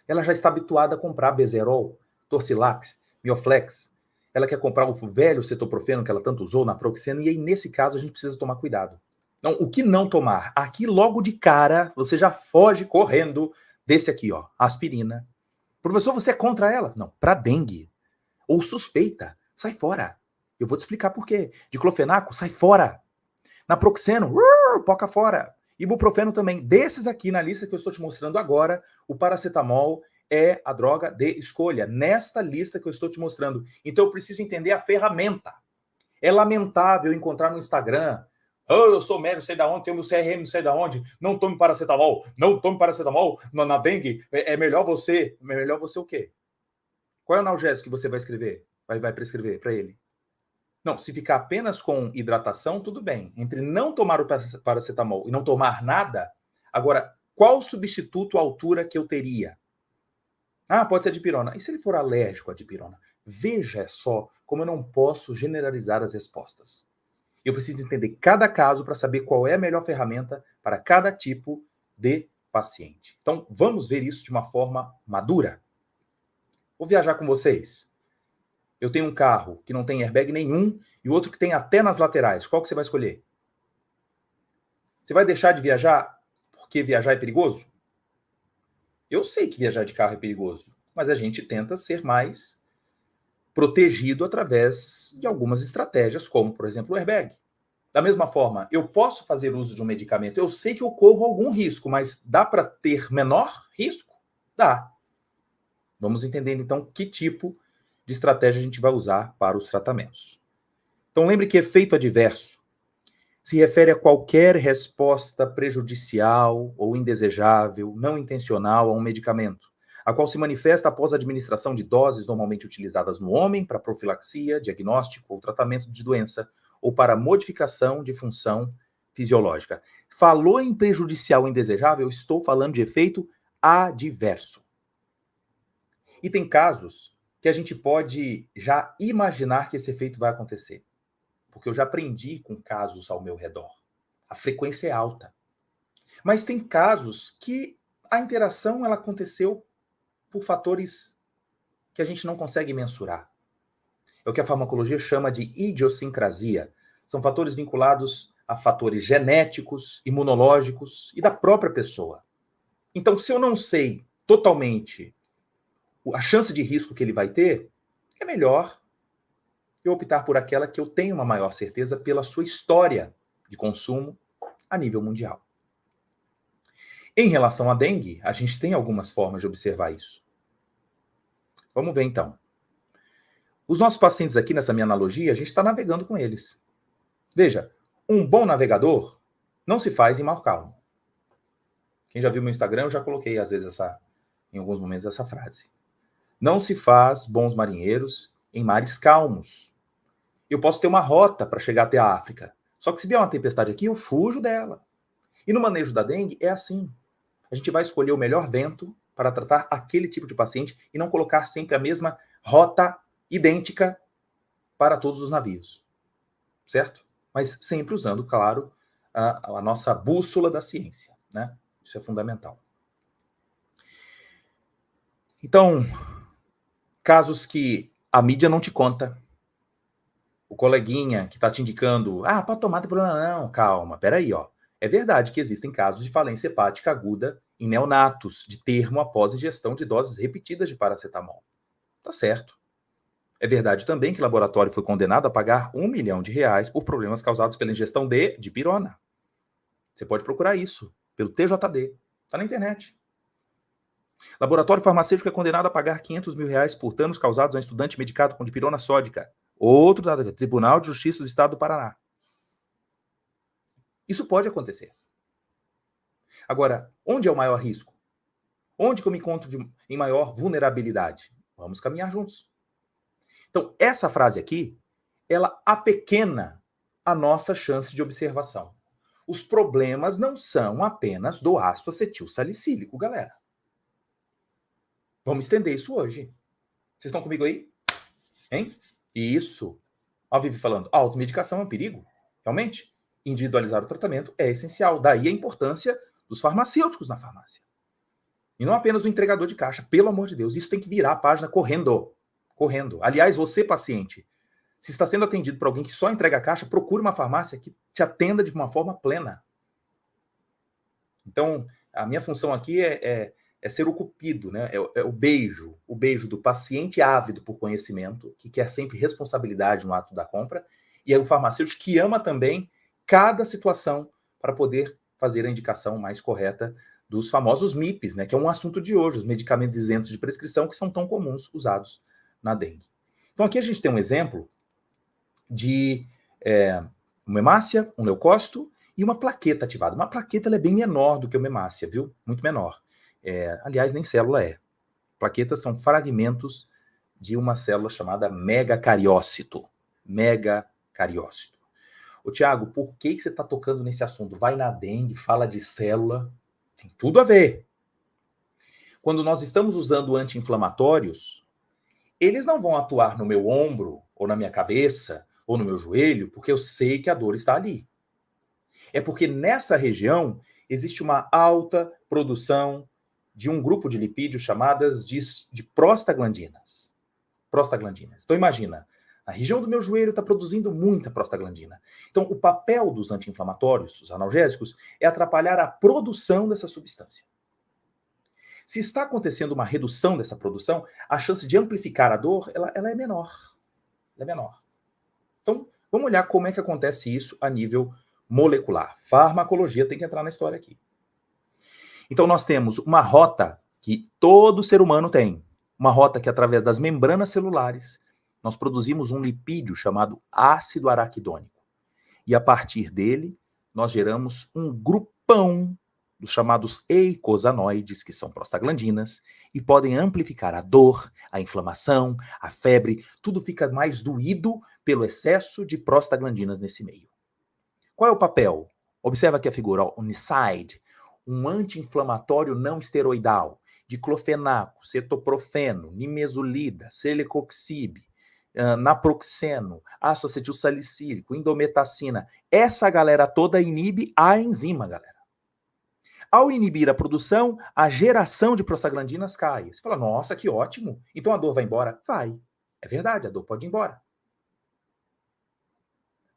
Ela já está habituada a comprar Bezerol, Torcilax, Mioflex. Ela quer comprar o velho cetoprofeno que ela tanto usou, naproxeno, e aí, nesse caso, a gente precisa tomar cuidado. Então, o que não tomar? Aqui, logo de cara, você já foge correndo desse aqui, ó, aspirina. Professor, você é contra ela? Não, para dengue. Ou suspeita, sai fora. Eu vou te explicar por quê. Diclofenaco, sai fora. Naproxeno, poca fora. Ibuprofeno também. Desses aqui na lista que eu estou te mostrando agora, o paracetamol é a droga de escolha. Nesta lista que eu estou te mostrando. Então eu preciso entender a ferramenta. É lamentável encontrar no Instagram, eu sou médico, não sei da onde, tenho meu CRM, não sei da onde, não tome paracetamol, não tome paracetamol, na dengue, é melhor você o quê? Qual é o analgésico que você vai escrever? Vai prescrever para ele? Não, se ficar apenas com hidratação, tudo bem. Entre não tomar o paracetamol e não tomar nada, agora, qual substituto à altura que eu teria? Ah, pode ser a dipirona. E se ele for alérgico à dipirona? Veja só como eu não posso generalizar as respostas. Eu preciso entender cada caso para saber qual é a melhor ferramenta para cada tipo de paciente. Então, vamos ver isso de uma forma madura. Vou viajar com vocês. Eu tenho um carro que não tem airbag nenhum e outro que tem até nas laterais. Qual que você vai escolher? Você vai deixar de viajar porque viajar é perigoso? Eu sei que viajar de carro é perigoso, mas a gente tenta ser mais protegido através de algumas estratégias, como, por exemplo, o airbag. Da mesma forma, eu posso fazer uso de um medicamento, eu sei que eu corro algum risco, mas dá para ter menor risco? Dá. Vamos entender, então, que tipo de estratégia a gente vai usar para os tratamentos. Então, lembre que efeito adverso se refere a qualquer resposta prejudicial ou indesejável, não intencional a um medicamento, a qual se manifesta após a administração de doses normalmente utilizadas no homem para profilaxia, diagnóstico ou tratamento de doença, ou para modificação de função fisiológica. Falou em prejudicial ou indesejável, estou falando de efeito adverso. E tem casos que a gente pode já imaginar que esse efeito vai acontecer. Porque eu já aprendi com casos ao meu redor. A frequência é alta. Mas tem casos que a interação ela aconteceu por fatores que a gente não consegue mensurar. É o que a farmacologia chama de idiosincrasia. São fatores vinculados a fatores genéticos, imunológicos e da própria pessoa. Então, se eu não sei totalmente a chance de risco que ele vai ter, é melhor eu optar por aquela que eu tenho uma maior certeza pela sua história de consumo a nível mundial. Em relação à dengue, a gente tem algumas formas de observar isso. Vamos ver então. Os nossos pacientes aqui, nessa minha analogia, a gente está navegando com eles. Veja, um bom navegador não se faz em mar calmo. Quem já viu meu Instagram, eu já coloquei, às vezes, em alguns momentos, essa frase. Não se faz bons marinheiros em mares calmos. Eu posso ter uma rota para chegar até a África. Só que se vier uma tempestade aqui, eu fujo dela. E no manejo da dengue é assim. A gente vai escolher o melhor vento para tratar aquele tipo de paciente e não colocar sempre a mesma rota idêntica para todos os navios. Certo? Mas sempre usando, claro, a nossa bússola da ciência, né? Isso é fundamental. Então, casos que a mídia não te conta. O coleguinha que está te indicando, pode tomar, não tem problema não, calma, peraí, ó. É verdade que existem casos de falência hepática aguda em neonatos, de termo após ingestão de doses repetidas de paracetamol. Tá certo. É verdade também que o laboratório foi condenado a pagar R$ 1 milhão por problemas causados pela ingestão de dipirona. Você pode procurar isso pelo TJD. Está na internet. Laboratório farmacêutico é condenado a pagar R$ 500 mil por danos causados a um estudante medicado com dipirona sódica. Outro dado, Tribunal de Justiça do Estado do Paraná. Isso pode acontecer. Agora, onde é o maior risco? Onde que eu me encontro em maior vulnerabilidade? Vamos caminhar juntos. Então, essa frase aqui, ela apequena a nossa chance de observação. Os problemas não são apenas do ácido acetil salicílico, galera. Vamos estender isso hoje. Vocês estão comigo aí? Hein? Isso. Ó, Vivi falando, a automedicação é um perigo. Realmente, individualizar o tratamento é essencial. Daí a importância dos farmacêuticos na farmácia. E não apenas do entregador de caixa. Pelo amor de Deus, isso tem que virar a página correndo. Correndo. Aliás, você, paciente, se está sendo atendido por alguém que só entrega a caixa, procure uma farmácia que te atenda de uma forma plena. Então, a minha função aqui é ser o cupido, né? É o beijo do paciente ávido por conhecimento, que quer sempre responsabilidade no ato da compra, e é o farmacêutico que ama também cada situação para poder fazer a indicação mais correta dos famosos MIPs, né? Que é um assunto de hoje, os medicamentos isentos de prescrição que são tão comuns usados na dengue. Então aqui a gente tem um exemplo de uma hemácia, um leucócito e uma plaqueta ativada. Uma plaqueta ela é bem menor do que uma hemácia, viu? Muito menor. Aliás, nem célula é. Plaquetas são fragmentos de uma célula chamada megacariócito. Megacariócito. Ô, Tiago, por que você está tocando nesse assunto? Vai na dengue, fala de célula. Tem tudo a ver. Quando nós estamos usando anti-inflamatórios, eles não vão atuar no meu ombro, ou na minha cabeça, ou no meu joelho, porque eu sei que a dor está ali. É porque nessa região existe uma alta produção de um grupo de lipídios chamadas de prostaglandinas. Prostaglandinas. Então imagina, a região do meu joelho está produzindo muita prostaglandina. Então o papel dos anti-inflamatórios, os analgésicos, é atrapalhar a produção dessa substância. Se está acontecendo uma redução dessa produção, a chance de amplificar a dor, ela é menor. Ela é menor. Então, vamos olhar como é que acontece isso a nível molecular. Farmacologia tem que entrar na história aqui. Então, nós temos uma rota que todo ser humano tem. Uma rota que, através das membranas celulares, nós produzimos um lipídio chamado ácido araquidônico. E, a partir dele, nós geramos um grupão dos chamados eicosanoides, que são prostaglandinas, e podem amplificar a dor, a inflamação, a febre, tudo fica mais doído pelo excesso de prostaglandinas nesse meio. Qual é o papel? Observa aqui a figura, ó, Unicide, um anti-inflamatório não esteroidal, diclofenaco, cetoprofeno, nimesulida, celecoxib, naproxeno, ácido acetil salicílico, indometacina. Essa galera toda inibe a enzima, galera. Ao inibir a produção, a geração de prostaglandinas cai. Você fala, nossa, que ótimo. Então a dor vai embora? Vai. É verdade, a dor pode ir embora.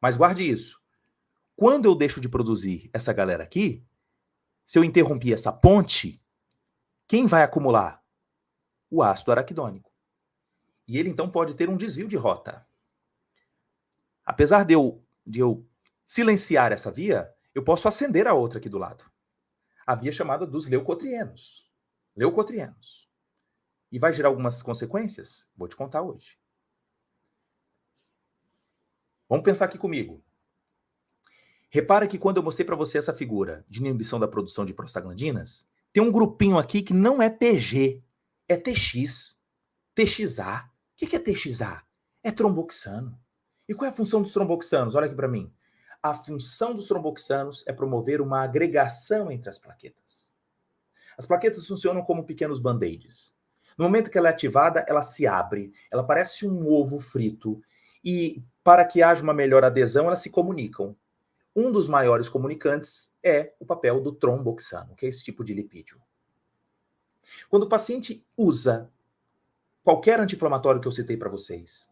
Mas guarde isso. Quando eu deixo de produzir essa galera aqui, se eu interromper essa ponte, quem vai acumular? O ácido araquidônico. E ele, então, pode ter um desvio de rota. Apesar de eu silenciar essa via, eu posso acender a outra aqui do lado. A via chamada dos leucotrienos. Leucotrienos. E vai gerar algumas consequências? Vou te contar hoje. Vamos pensar aqui comigo. Repara que quando eu mostrei para você essa figura de inibição da produção de prostaglandinas, tem um grupinho aqui que não é TG, é TX, TXA. O que é TXA? É tromboxano. E qual é a função dos tromboxanos? Olha aqui para mim. A função dos tromboxanos é promover uma agregação entre as plaquetas. As plaquetas funcionam como pequenos band-aids. No momento que ela é ativada, ela se abre, ela parece um ovo frito, e para que haja uma melhor adesão, elas se comunicam. Um dos maiores comunicantes é o papel do tromboxano, que é esse tipo de lipídio. Quando o paciente usa qualquer anti-inflamatório que eu citei para vocês,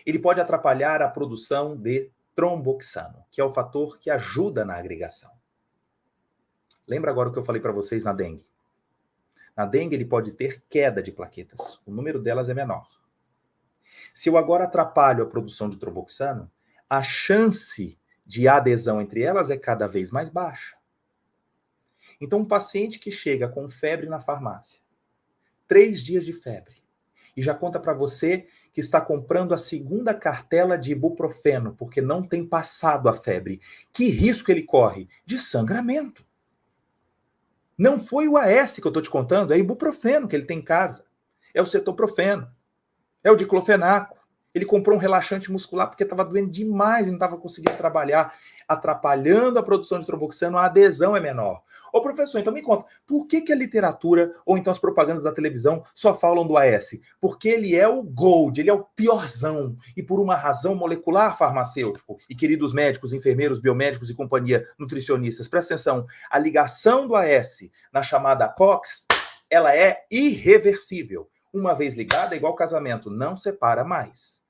ele pode atrapalhar a produção de tromboxano, que é o fator que ajuda na agregação. Lembra agora o que eu falei para vocês na dengue? Na dengue, ele pode ter queda de plaquetas. O número delas é menor. Se eu agora atrapalho a produção de tromboxano, a chance de adesão entre elas é cada vez mais baixa. Então, um paciente que chega com febre na farmácia, 3 dias de febre, e já conta para você que está comprando a segunda cartela de ibuprofeno, porque não tem passado a febre. Que risco ele corre? De sangramento. Não foi o AS que eu estou te contando, é ibuprofeno que ele tem em casa. É o cetoprofeno. É o diclofenaco. Ele comprou um relaxante muscular porque estava doendo demais e não estava conseguindo trabalhar, atrapalhando a produção de tromboxano, a adesão é menor. Ô professor, então me conta, por que a literatura ou então as propagandas da televisão só falam do AS? Porque ele é o gold, ele é o piorzão. E por uma razão molecular farmacêutico. E queridos médicos, enfermeiros, biomédicos e companhia, nutricionistas, presta atenção, a ligação do AS na chamada COX, ela é irreversível. Uma vez ligada, é igual casamento, não separa mais.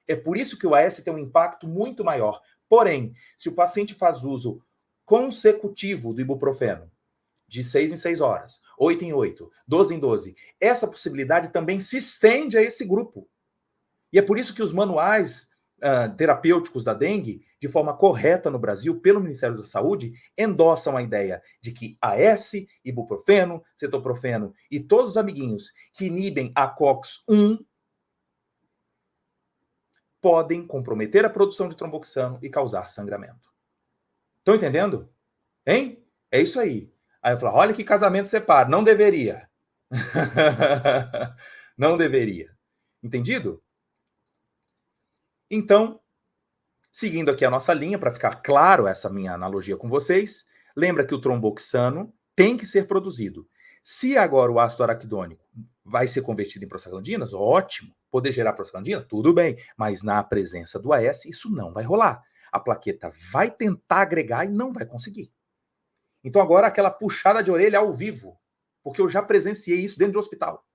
É por isso que o AS tem um impacto muito maior. Porém, se o paciente faz uso consecutivo do ibuprofeno, de 6 em 6 horas, 8 em 8, 12 em 12, essa possibilidade também se estende a esse grupo. E é por isso que os manuais terapêuticos da dengue, de forma correta no Brasil, pelo Ministério da Saúde, endossam a ideia de que AS, ibuprofeno, cetoprofeno e todos os amiguinhos que inibem a COX-1 podem comprometer a produção de tromboxano e causar sangramento. Estão entendendo? Hein? É isso aí. Aí eu falo, olha que casamento separa. Não deveria. Não deveria. Entendido? Então, seguindo aqui a nossa linha, para ficar claro essa minha analogia com vocês, lembra que o tromboxano tem que ser produzido. Se agora o ácido araquidônico vai ser convertido em prostaglandinas, ótimo. Poder gerar prostaglandina? Tudo bem. Mas na presença do AS, isso não vai rolar. A plaqueta vai tentar agregar e não vai conseguir. Então agora aquela puxada de orelha ao vivo, porque eu já presenciei isso dentro do hospital.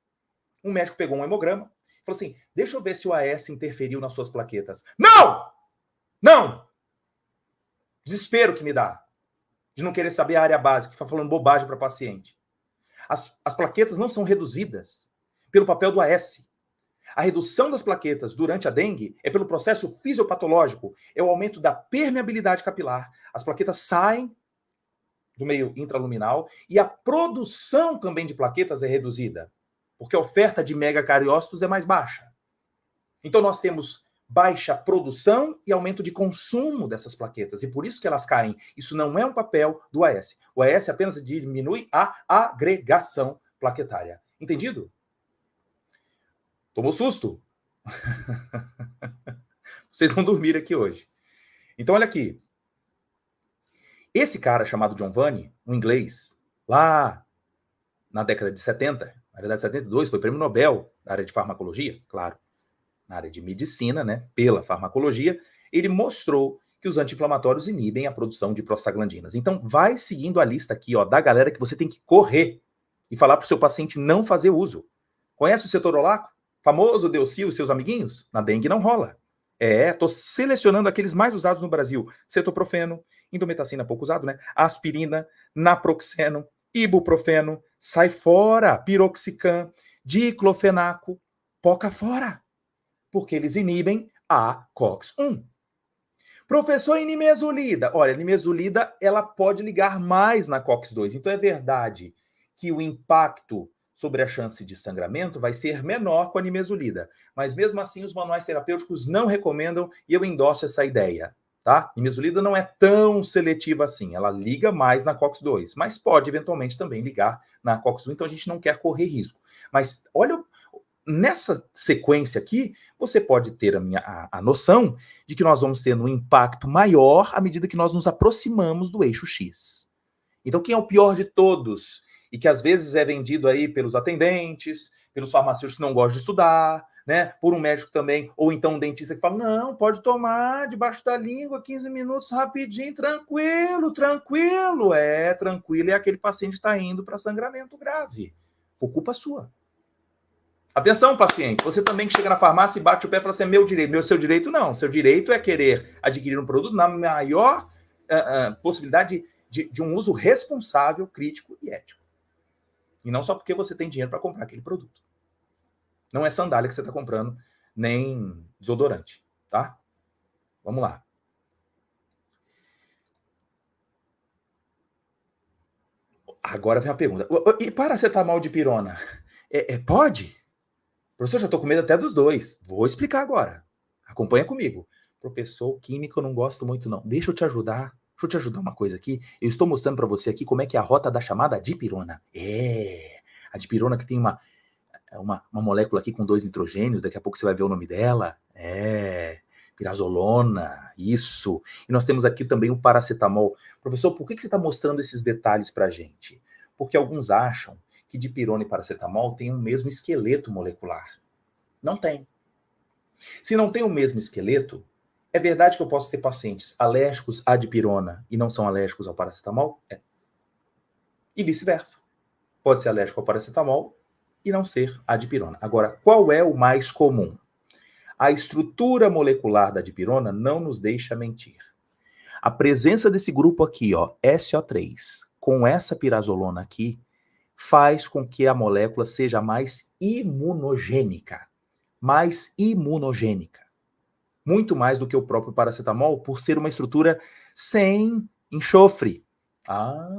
Um médico pegou um hemograma e falou assim, deixa eu ver se o AS interferiu nas suas plaquetas. Não! Não! Desespero que me dá de não querer saber a área básica, ficar falando bobagem para paciente. As plaquetas não são reduzidas pelo papel do AS. A redução das plaquetas durante a dengue é pelo processo fisiopatológico, é o aumento da permeabilidade capilar. As plaquetas saem do meio intraluminal e a produção também de plaquetas é reduzida, porque a oferta de megacariócitos é mais baixa. Então nós temos baixa produção e aumento de consumo dessas plaquetas, e por isso que elas caem. Isso não é um papel do AS. O AS apenas diminui a agregação plaquetária. Entendido? Tomou susto? Vocês vão dormir aqui hoje. Então, olha aqui. Esse cara chamado John Vane, um inglês, lá na década de 70, na verdade 72, foi prêmio Nobel da área de farmacologia, claro, na área de medicina, né, pela farmacologia, ele mostrou que os anti-inflamatórios inibem a produção de prostaglandinas. Então, vai seguindo a lista aqui, ó, da galera que você tem que correr e falar para o seu paciente não fazer uso. Conhece o cetorolaco? Famoso Delcio e seus amiguinhos? Na dengue não rola. Estou selecionando aqueles mais usados no Brasil. Cetoprofeno, indometacina pouco usado, né? Aspirina, naproxeno, ibuprofeno, sai fora, piroxicam, diclofenaco, poca fora. Porque eles inibem a COX-1. Professor, e nimesulida? Olha, a nimesulida, ela pode ligar mais na COX-2. Então é verdade que o impacto sobre a chance de sangramento vai ser menor com a nimesulida. Mas mesmo assim, os manuais terapêuticos não recomendam e eu endosso essa ideia, tá? Nimesulida não é tão seletiva assim, ela liga mais na COX-2, mas pode eventualmente também ligar na COX-1, então a gente não quer correr risco. Mas olha, nessa sequência aqui, você pode ter a noção de que nós vamos ter um impacto maior à medida que nós nos aproximamos do eixo X. Então, quem é o pior de todos? E que às vezes é vendido aí pelos atendentes, pelos farmacêuticos que não gostam de estudar, né? Por um médico também, ou então um dentista que fala, não, pode tomar debaixo da língua, 15 minutos, rapidinho, tranquilo, tranquilo. Tranquilo é aquele paciente que está indo para sangramento grave. Por culpa sua. Atenção, paciente, você também que chega na farmácia e bate o pé e fala assim, é meu direito. Seu direito não. Seu direito é querer adquirir um produto na maior possibilidade de um uso responsável, crítico e ético. E não só porque você tem dinheiro para comprar aquele produto. Não é sandália que você está comprando, nem desodorante, tá? Vamos lá. Agora vem a pergunta. E paracetamol de pirona? Pode? Professor, já estou com medo até dos dois. Vou explicar agora. Acompanha comigo. Professor, química eu não gosto muito não. Deixa eu te ajudar. Deixa eu te ajudar uma coisa aqui. Eu estou mostrando para você aqui como é que é a rota da chamada dipirona. A dipirona que tem uma molécula aqui com 2 nitrogênios. Daqui a pouco você vai ver o nome dela. Pirazolona, isso. E nós temos aqui também o paracetamol. Professor, por que você está mostrando esses detalhes para a gente? Porque alguns acham que dipirona e paracetamol têm o mesmo esqueleto molecular. Não tem. Se não tem o mesmo esqueleto, é verdade que eu posso ter pacientes alérgicos à dipirona e não são alérgicos ao paracetamol? É. E vice-versa. Pode ser alérgico ao paracetamol e não ser à dipirona. Agora, qual é o mais comum? A estrutura molecular da dipirona não nos deixa mentir. A presença desse grupo aqui, ó, SO3, com essa pirazolona aqui, faz com que a molécula seja mais imunogênica. Mais imunogênica. Muito mais do que o próprio paracetamol, por ser uma estrutura sem enxofre. Ah,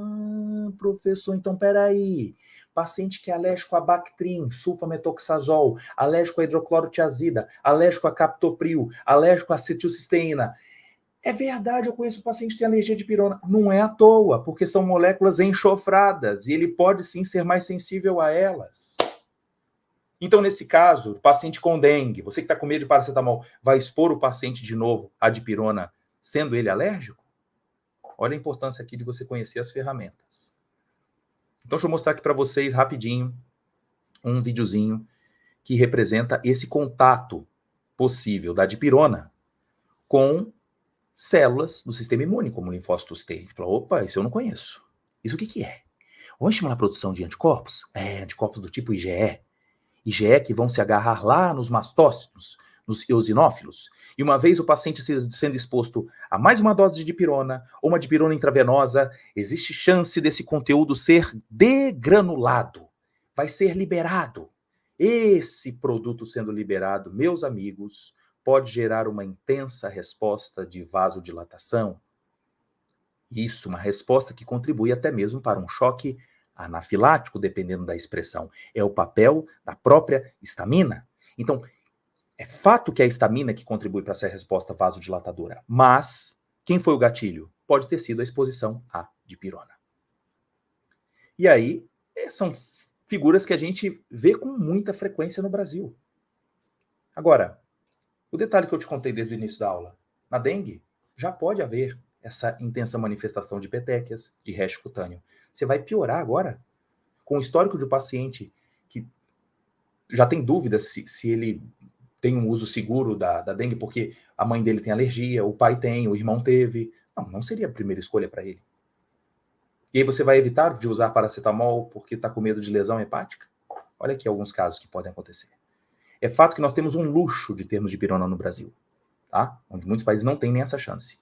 professor, então peraí. Paciente que é alérgico a Bactrim, sulfametoxazol, alérgico a hidroclorotiazida, alérgico a captopril, alérgico a acetilcisteína. É verdade, eu conheço paciente que tem alergia de pirona. Não é à toa, porque são moléculas enxofradas e ele pode sim ser mais sensível a elas. Então, nesse caso, paciente com dengue, você que está com medo de paracetamol, vai expor o paciente de novo à dipirona, sendo ele alérgico? Olha a importância aqui de você conhecer as ferramentas. Então, deixa eu mostrar aqui para vocês rapidinho um videozinho que representa esse contato possível da dipirona com células do sistema imune, como linfócitos T. Ele falou, opa, isso eu não conheço. Isso o que é? Vamos estimular a produção de anticorpos? Anticorpos do tipo IgE. IgE que vão se agarrar lá nos mastócitos, nos eosinófilos. E uma vez o paciente sendo exposto a mais uma dose de dipirona ou uma dipirona intravenosa, existe chance desse conteúdo ser degranulado. Vai ser liberado. Esse produto sendo liberado, meus amigos, pode gerar uma intensa resposta de vasodilatação. Isso, uma resposta que contribui até mesmo para um choque anafilático, dependendo da expressão. É o papel da própria histamina. Então, é fato que é a histamina que contribui para essa resposta vasodilatadora. Mas, quem foi o gatilho? Pode ter sido a exposição à dipirona. E aí, são figuras que a gente vê com muita frequência no Brasil. Agora, o detalhe que eu te contei desde o início da aula, na dengue, já pode haver essa intensa manifestação de petequias, de rash cutâneo. Você vai piorar agora com o histórico de um paciente que já tem dúvidas se ele tem um uso seguro da dengue, porque a mãe dele tem alergia, o pai tem, o irmão teve. Não seria a primeira escolha para ele. E aí você vai evitar de usar paracetamol porque está com medo de lesão hepática? Olha aqui alguns casos que podem acontecer. É fato que nós temos um luxo de termos dipirona no Brasil, tá? Onde muitos países não têm nem essa chance.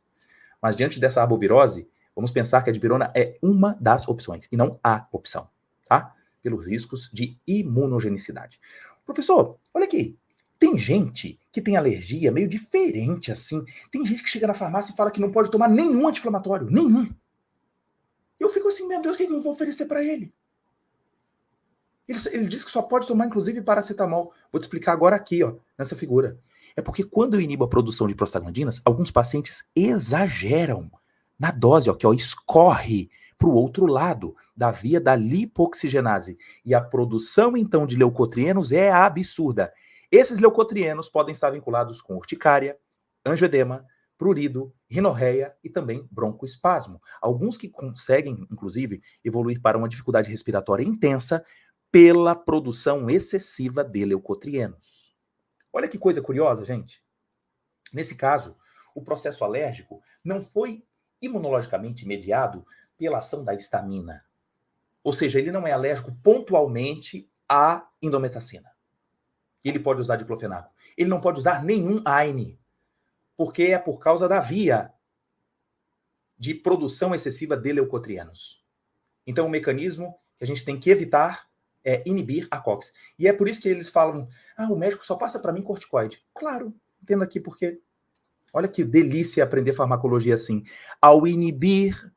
Mas diante dessa arbovirose, vamos pensar que a dipirona é uma das opções, e não a opção, tá? Pelos riscos de imunogenicidade. Professor, olha aqui. Tem gente que tem alergia meio diferente, assim. Tem gente que chega na farmácia e fala que não pode tomar nenhum anti-inflamatório. Nenhum. Eu fico assim, meu Deus, o que eu vou oferecer para ele? Ele diz que só pode tomar, inclusive, paracetamol. Vou te explicar agora aqui, ó, nessa figura. É porque quando eu inibo a produção de prostaglandinas, alguns pacientes exageram na dose, ó, que ó, escorre para o outro lado da via da lipoxigenase. E a produção, então, de leucotrienos é absurda. Esses leucotrienos podem estar vinculados com urticária, angioedema, prurido, rinorreia e também broncoespasmo. Alguns que conseguem, inclusive, evoluir para uma dificuldade respiratória intensa pela produção excessiva de leucotrienos. Olha que coisa curiosa, gente. Nesse caso, o processo alérgico não foi imunologicamente mediado pela ação da histamina. Ou seja, ele não é alérgico pontualmente à indometacina. Ele pode usar diclofenaco. Ele não pode usar nenhum AINE, porque é por causa da via de produção excessiva de leucotrienos. Então, o mecanismo que a gente tem que evitar é inibir a COX. E é por isso que eles falam, o médico só passa para mim corticoide. Claro, entendo aqui porque... Olha que delícia aprender farmacologia assim. Ao inibir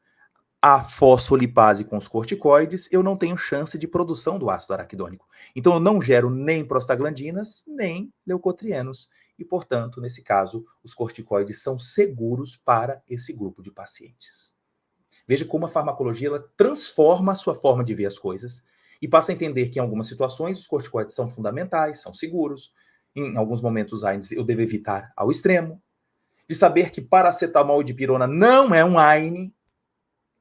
a fosfolipase com os corticoides, eu não tenho chance de produção do ácido araquidônico. Então, eu não gero nem prostaglandinas, nem leucotrienos. E, portanto, nesse caso, os corticoides são seguros para esse grupo de pacientes. Veja como a farmacologia ela transforma a sua forma de ver as coisas e passa a entender que, em algumas situações, os corticoides são fundamentais, são seguros. Em alguns momentos, eu devo evitar ao extremo. De saber que paracetamol e dipirona não é um AINE,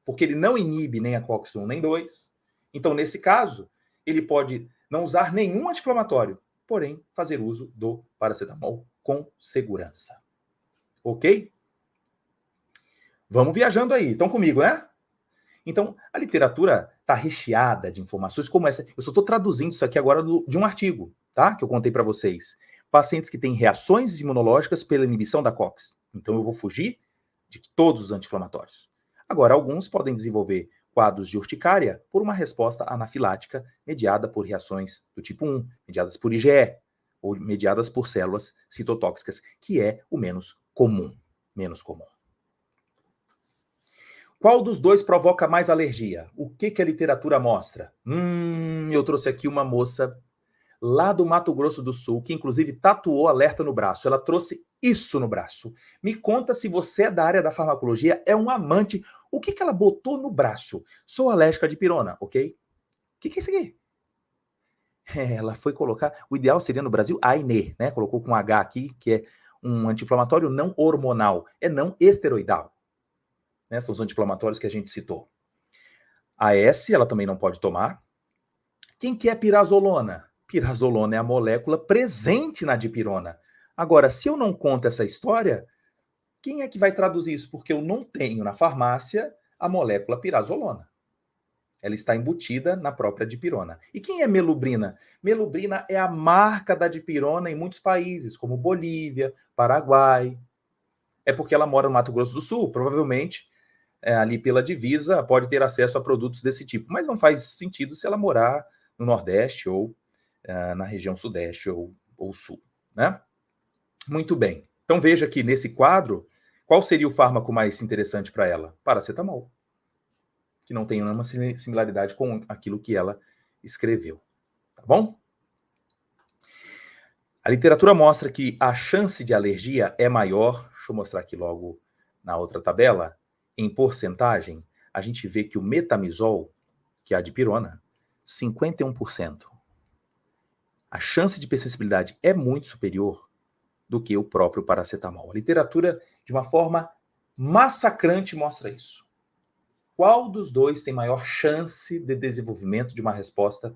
porque ele não inibe nem a COX-1 nem 2. Então, nesse caso, ele pode não usar nenhum anti-inflamatório, porém, fazer uso do paracetamol com segurança. Ok? Vamos viajando aí. Estão comigo, né? Então, a literatura está recheada de informações como essa. Eu só estou traduzindo isso aqui agora de um artigo, tá? Que eu contei para vocês. Pacientes que têm reações imunológicas pela inibição da COX. Então, eu vou fugir de todos os anti-inflamatórios. Agora, alguns podem desenvolver quadros de urticária por uma resposta anafilática mediada por reações do tipo 1, mediadas por IgE, ou mediadas por células citotóxicas, que é o menos comum. Menos comum. Qual dos dois provoca mais alergia? O que a literatura mostra? Eu trouxe aqui uma moça lá do Mato Grosso do Sul, que inclusive tatuou alerta no braço. Ela trouxe isso no braço. Me conta se você é da área da farmacologia, é um amante. O que ela botou no braço? Sou alérgica de pirona, ok? O que é isso aqui? Ela foi colocar... O ideal seria no Brasil AINE, né? Colocou com H aqui, que é um anti-inflamatório não hormonal. É não esteroidal. Né? São os anti-inflamatórios que a gente citou. A S, ela também não pode tomar. Quem que é pirazolona? Pirazolona é a molécula presente na dipirona. Agora, se eu não conto essa história, quem é que vai traduzir isso? Porque eu não tenho na farmácia a molécula pirazolona. Ela está embutida na própria dipirona. E quem é melubrina? Melubrina é a marca da dipirona em muitos países, como Bolívia, Paraguai. É porque ela mora no Mato Grosso do Sul, provavelmente, ali pela divisa, pode ter acesso a produtos desse tipo. Mas não faz sentido se ela morar no Nordeste ou na região Sudeste ou Sul, né? Muito bem. Então veja que nesse quadro, qual seria o fármaco mais interessante para ela? Paracetamol, que não tem nenhuma similaridade com aquilo que ela escreveu. Tá bom? A literatura mostra que a chance de alergia é maior, deixa eu mostrar aqui logo na outra tabela, em porcentagem, a gente vê que o metamizol, que é a dipirona, 51%. A chance de hipersensibilidade é muito superior do que o próprio paracetamol. A literatura, de uma forma massacrante, mostra isso. Qual dos dois tem maior chance de desenvolvimento de uma resposta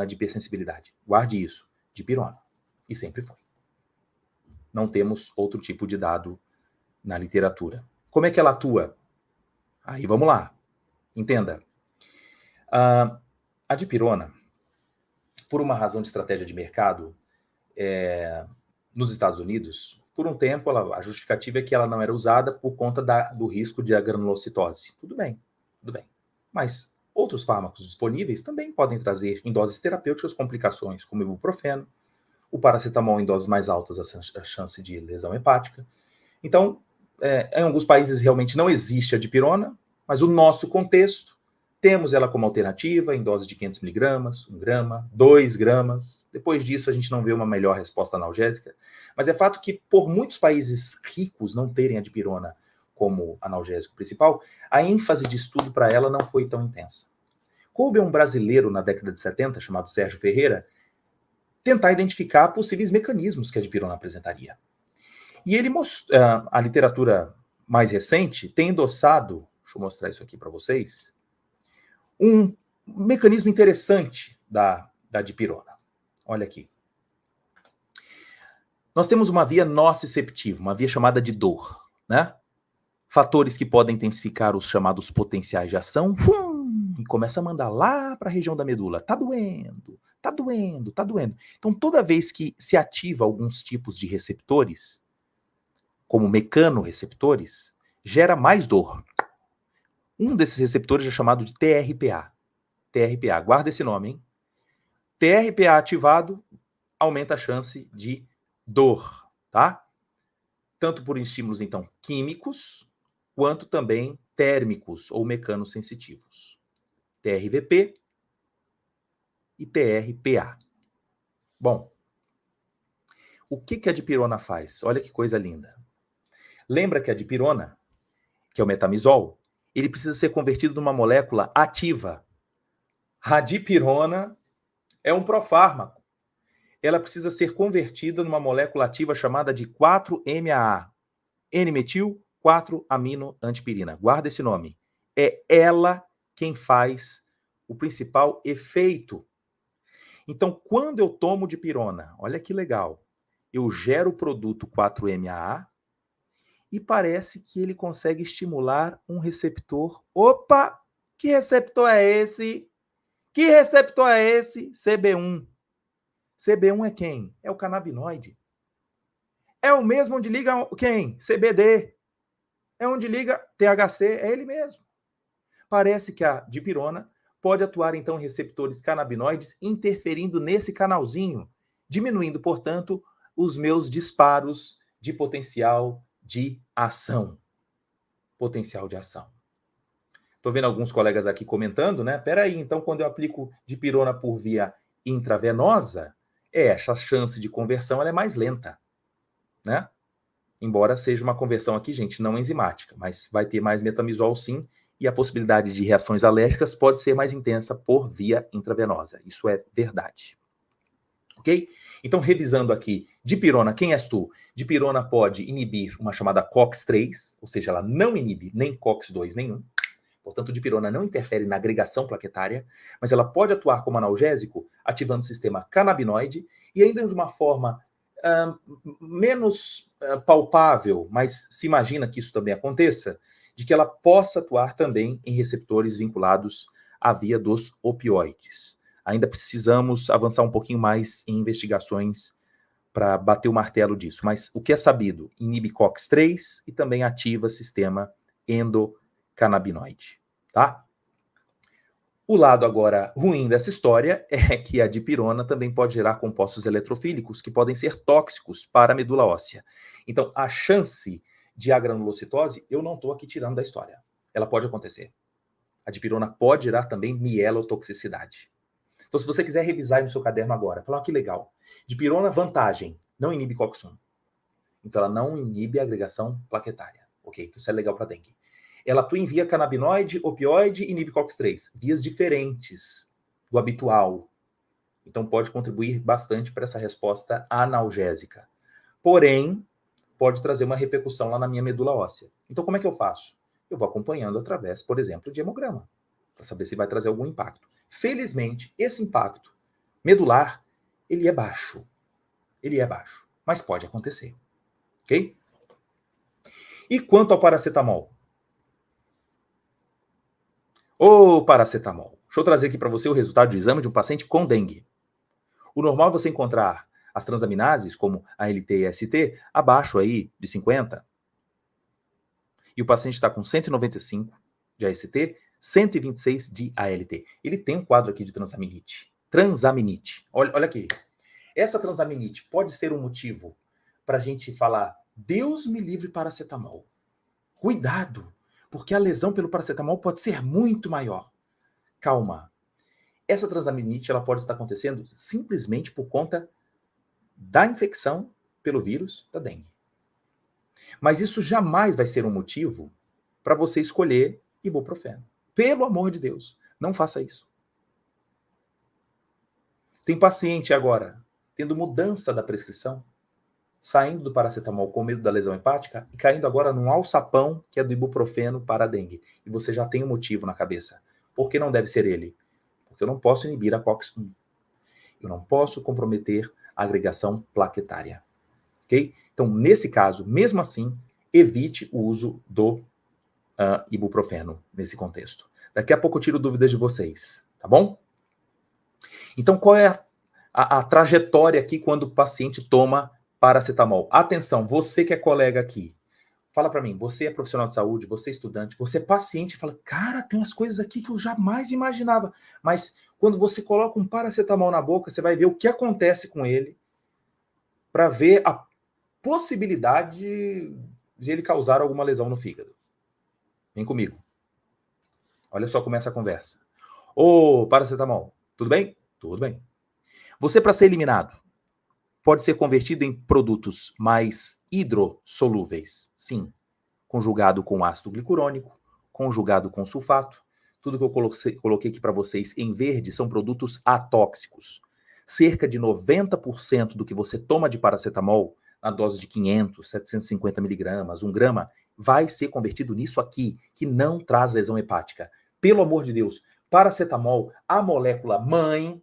de hipersensibilidade? Guarde isso, dipirona. E sempre foi. Não temos outro tipo de dado na literatura. Como é que ela atua? Aí vamos lá. Entenda. A dipirona, por uma razão de estratégia de mercado, nos Estados Unidos, por um tempo, a justificativa é que ela não era usada por conta do risco de granulocitose. Tudo bem. Mas outros fármacos disponíveis também podem trazer, em doses terapêuticas, complicações, como o ibuprofeno, o paracetamol em doses mais altas, a chance de lesão hepática. Então, em alguns países realmente não existe a dipirona, mas o nosso contexto, temos ela como alternativa em doses de 500 miligramas, 1 grama, 2 gramas. Depois disso, a gente não vê uma melhor resposta analgésica. Mas é fato que, por muitos países ricos não terem a dipirona como analgésico principal, a ênfase de estudo para ela não foi tão intensa. Coube a um brasileiro na década de 70, chamado Sérgio Ferreira, tentar identificar possíveis mecanismos que a dipirona apresentaria. E ele a literatura mais recente tem endossado, deixa eu mostrar isso aqui para vocês, um mecanismo interessante da dipirona. Olha aqui. Nós temos uma via nociceptiva, uma via chamada de dor, né? Fatores que podem intensificar os chamados potenciais de ação, e começa a mandar lá para a região da medula. Tá doendo. Então, toda vez que se ativa alguns tipos de receptores, como mecanorreceptores, gera mais dor. Um desses receptores é chamado de TRPA. TRPA, guarda esse nome, hein? TRPA ativado aumenta a chance de dor, tá? Tanto por estímulos, então, químicos, quanto também térmicos ou mecanosensitivos. TRVP e TRPA. Bom, o que a dipirona faz? Olha que coisa linda. Lembra que a dipirona, que é o metamizol, ele precisa ser convertido numa molécula ativa. A dipirona é um profármaco. Ela precisa ser convertida numa molécula ativa chamada de 4-MAA. N-metil 4-aminoantipirina. Guarda esse nome. É ela quem faz o principal efeito. Então, quando eu tomo dipirona, olha que legal, eu gero o produto 4-MAA e parece que ele consegue estimular um receptor. Opa! Que receptor é esse? Que receptor é esse? CB1. CB1 é quem? É o canabinoide. É o mesmo onde liga quem? CBD. É onde liga THC, é ele mesmo. Parece que a dipirona pode atuar, então, em receptores canabinoides, interferindo nesse canalzinho, diminuindo, portanto, os meus disparos de potencial de ação. Potencial de ação. Estou vendo alguns colegas aqui comentando, né? Peraí, então, quando eu aplico dipirona por via intravenosa, essa chance de conversão ela é mais lenta, né? Embora seja uma conversão aqui, gente, não enzimática, mas vai ter mais metamizol sim, e a possibilidade de reações alérgicas pode ser mais intensa por via intravenosa. Isso é verdade. Ok? Então, revisando aqui, dipirona, quem és tu? Dipirona pode inibir uma chamada COX-3, ou seja, ela não inibe nem COX-2 nenhum. Portanto, dipirona não interfere na agregação plaquetária, mas ela pode atuar como analgésico, ativando o sistema canabinoide, e ainda de uma forma menos palpável, mas se imagina que isso também aconteça, de que ela possa atuar também em receptores vinculados à via dos opioides. Ainda precisamos avançar um pouquinho mais em investigações para bater o martelo disso, mas o que é sabido, inibe COX-3 e também ativa sistema endocannabinoide, tá? O lado agora ruim dessa história é que a dipirona também pode gerar compostos eletrofílicos que podem ser tóxicos para a medula óssea. Então, a chance de agranulocitose, eu não estou aqui tirando da história. Ela pode acontecer. A dipirona pode gerar também mielotoxicidade. Então, se você quiser revisar no seu caderno agora, falar que legal. Dipirona, vantagem, não inibe COX-1. Então, ela não inibe a agregação plaquetária. Ok, então isso é legal para dengue. Ela atua em via canabinoide, opioide e inibe COX-3. Vias diferentes do habitual. Então, pode contribuir bastante para essa resposta analgésica. Porém, pode trazer uma repercussão lá na minha medula óssea. Então, como é que eu faço? Eu vou acompanhando através, por exemplo, de hemograma, para saber se vai trazer algum impacto. Felizmente, esse impacto medular, ele é baixo. Ele é baixo, mas pode acontecer. Ok? E quanto ao paracetamol? Ô, paracetamol. Deixa eu trazer aqui para você o resultado de exame de um paciente com dengue. O normal é você encontrar as transaminases, como a ALT e AST, abaixo aí de 50. E o paciente está com 195 de AST, 126 de ALT. Ele tem um quadro aqui de transaminite. Transaminite. Olha aqui. Essa transaminite pode ser um motivo para a gente falar, Deus me livre paracetamol. Cuidado, porque a lesão pelo paracetamol pode ser muito maior. Calma. Essa transaminite ela pode estar acontecendo simplesmente por conta da infecção pelo vírus da dengue. Mas isso jamais vai ser um motivo para você escolher ibuprofeno. Pelo amor de Deus, não faça isso. Tem paciente agora tendo mudança da prescrição, saindo do paracetamol com medo da lesão hepática e caindo agora num alçapão que é do ibuprofeno para a dengue. E você já tem um motivo na cabeça. Por que não deve ser ele? Porque eu não posso inibir a COX-1. Eu não posso comprometer a agregação plaquetária. Ok? Então, nesse caso, mesmo assim, evite o uso do ibuprofeno nesse contexto. Daqui a pouco eu tiro dúvidas de vocês, tá bom? Então, qual é a trajetória aqui quando o paciente toma paracetamol? Atenção, você que é colega aqui, Fala para mim, você é profissional de saúde, você é estudante, você é paciente, fala, cara, tem umas coisas aqui que eu jamais imaginava. Mas quando você coloca um paracetamol na boca, você vai ver o que acontece com ele para ver a possibilidade de ele causar alguma lesão no fígado. Vem comigo. Olha só como é essa conversa. Ô, paracetamol, tudo bem? Tudo bem. Você, para ser eliminado, pode ser convertido em produtos mais hidrossolúveis. Sim. Conjugado com ácido glicurônico, conjugado com sulfato. Tudo que eu coloquei aqui para vocês em verde são produtos atóxicos. Cerca de 90% do que você toma de paracetamol, na dose de 500, 750 miligramas, 1 grama, vai ser convertido nisso aqui, que não traz lesão hepática. Pelo amor de Deus, paracetamol, a molécula mãe,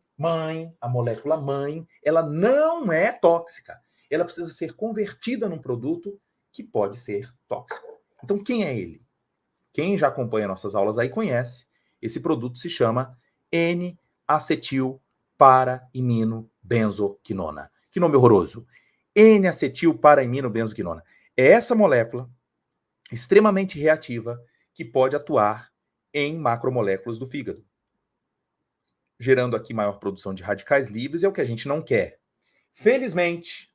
ela não é tóxica. Ela precisa ser convertida num produto que pode ser tóxico. Então, quem é ele? Quem já acompanha nossas aulas aí conhece. Esse produto se chama N-acetil-para-iminobenzoquinona. Que nome horroroso. N-acetil-para-iminobenzoquinona. É essa molécula extremamente reativa que pode atuar em macromoléculas do fígado, gerando aqui maior produção de radicais livres, é o que a gente não quer. Felizmente,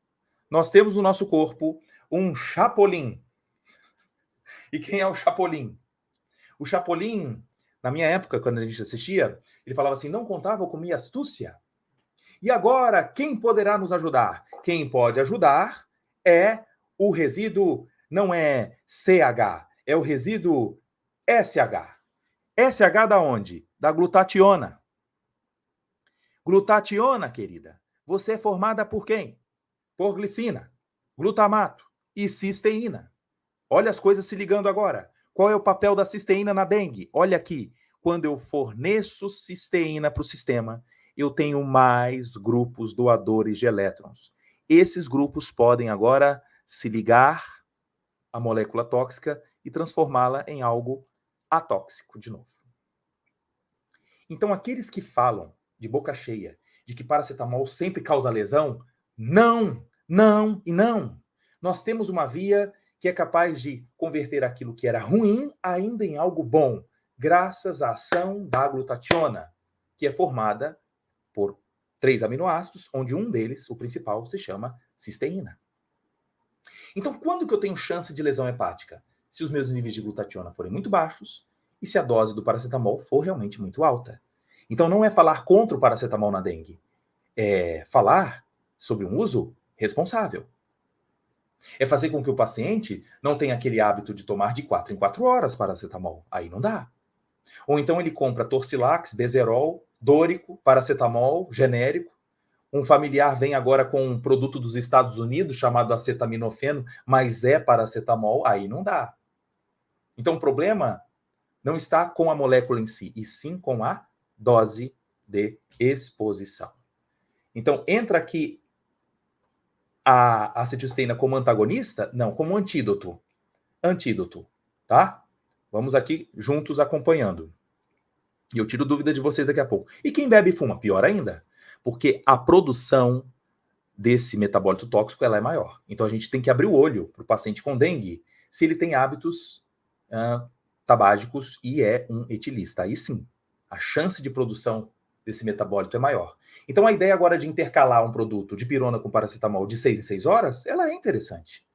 nós temos no nosso corpo um chapolim. E quem é o chapolim? O chapolim, na minha época, quando a gente assistia, ele falava assim, não contava com minha astúcia. E agora, quem poderá nos ajudar? Quem pode ajudar é o resíduo, não é CH, é o resíduo SH. SH da onde? Da glutationa. Glutationa, querida, você é formada por quem? Por glicina, glutamato e cisteína. Olha as coisas se ligando agora. Qual é o papel da cisteína na dengue? Olha aqui. Quando eu forneço cisteína para o sistema, eu tenho mais grupos doadores de elétrons. Esses grupos podem agora se ligar à molécula tóxica e transformá-la em algo atóxico de novo. Então, aqueles que falam de boca cheia de que paracetamol sempre causa lesão, não, não e não. Nós temos uma via que é capaz de converter aquilo que era ruim ainda em algo bom, graças à ação da glutationa, que é formada por 3 aminoácidos, onde um deles, o principal, se chama cisteína. Então, quando que eu tenho chance de lesão hepática? Se os meus níveis de glutationa forem muito baixos e se a dose do paracetamol for realmente muito alta. Então, não é falar contra o paracetamol na dengue, é falar sobre um uso responsável. É fazer com que o paciente não tenha aquele hábito de tomar de 4 em 4 horas paracetamol. Aí não dá. Ou então ele compra Torcilax, Bezerol, Dórico, paracetamol, genérico. Um familiar vem agora com um produto dos Estados Unidos chamado acetaminofeno, mas é paracetamol, aí não dá. Então o problema não está com a molécula em si, e sim com a dose de exposição. Então entra aqui a acetilcisteína como antagonista? Não, como antídoto. Antídoto, tá? Vamos aqui juntos acompanhando. E eu tiro dúvida de vocês daqui a pouco. E quem bebe e fuma? Pior ainda. Porque a produção desse metabólito tóxico ela é maior. Então a gente tem que abrir o olho para o paciente com dengue se ele tem hábitos tabágicos e é um etilista. Aí sim, a chance de produção desse metabólito é maior. Então a ideia agora de intercalar um produto de pirona com paracetamol de 6 em 6 horas, ela é interessante.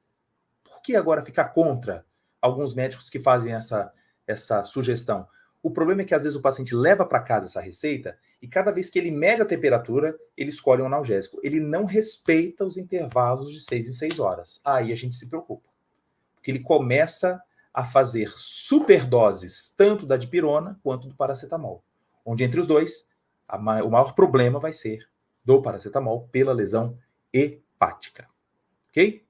Por que agora ficar contra alguns médicos que fazem essa sugestão? O problema é que às vezes o paciente leva para casa essa receita e cada vez que ele mede a temperatura, ele escolhe um analgésico. Ele não respeita os intervalos de 6 em 6 horas. Aí a gente se preocupa. Porque ele começa a fazer superdoses, tanto da dipirona quanto do paracetamol. Onde entre os dois, o maior problema vai ser do paracetamol pela lesão hepática. Ok?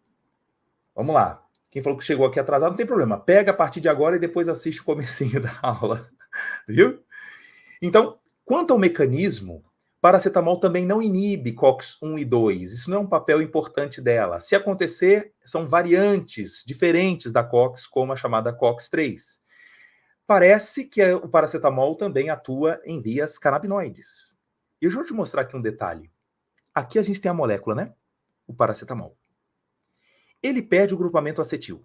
Vamos lá. Quem falou que chegou aqui atrasado, não tem problema. Pega a partir de agora e depois assiste o comecinho da aula. Viu? Então, quanto ao mecanismo, paracetamol também não inibe COX-1 e 2. Isso não é um papel importante dela. Se acontecer, são variantes diferentes da COX, como a chamada COX-3. Parece que o paracetamol também atua em vias canabinoides. E eu vou te mostrar aqui um detalhe. Aqui a gente tem a molécula, né? O paracetamol. Ele perde o grupamento acetil.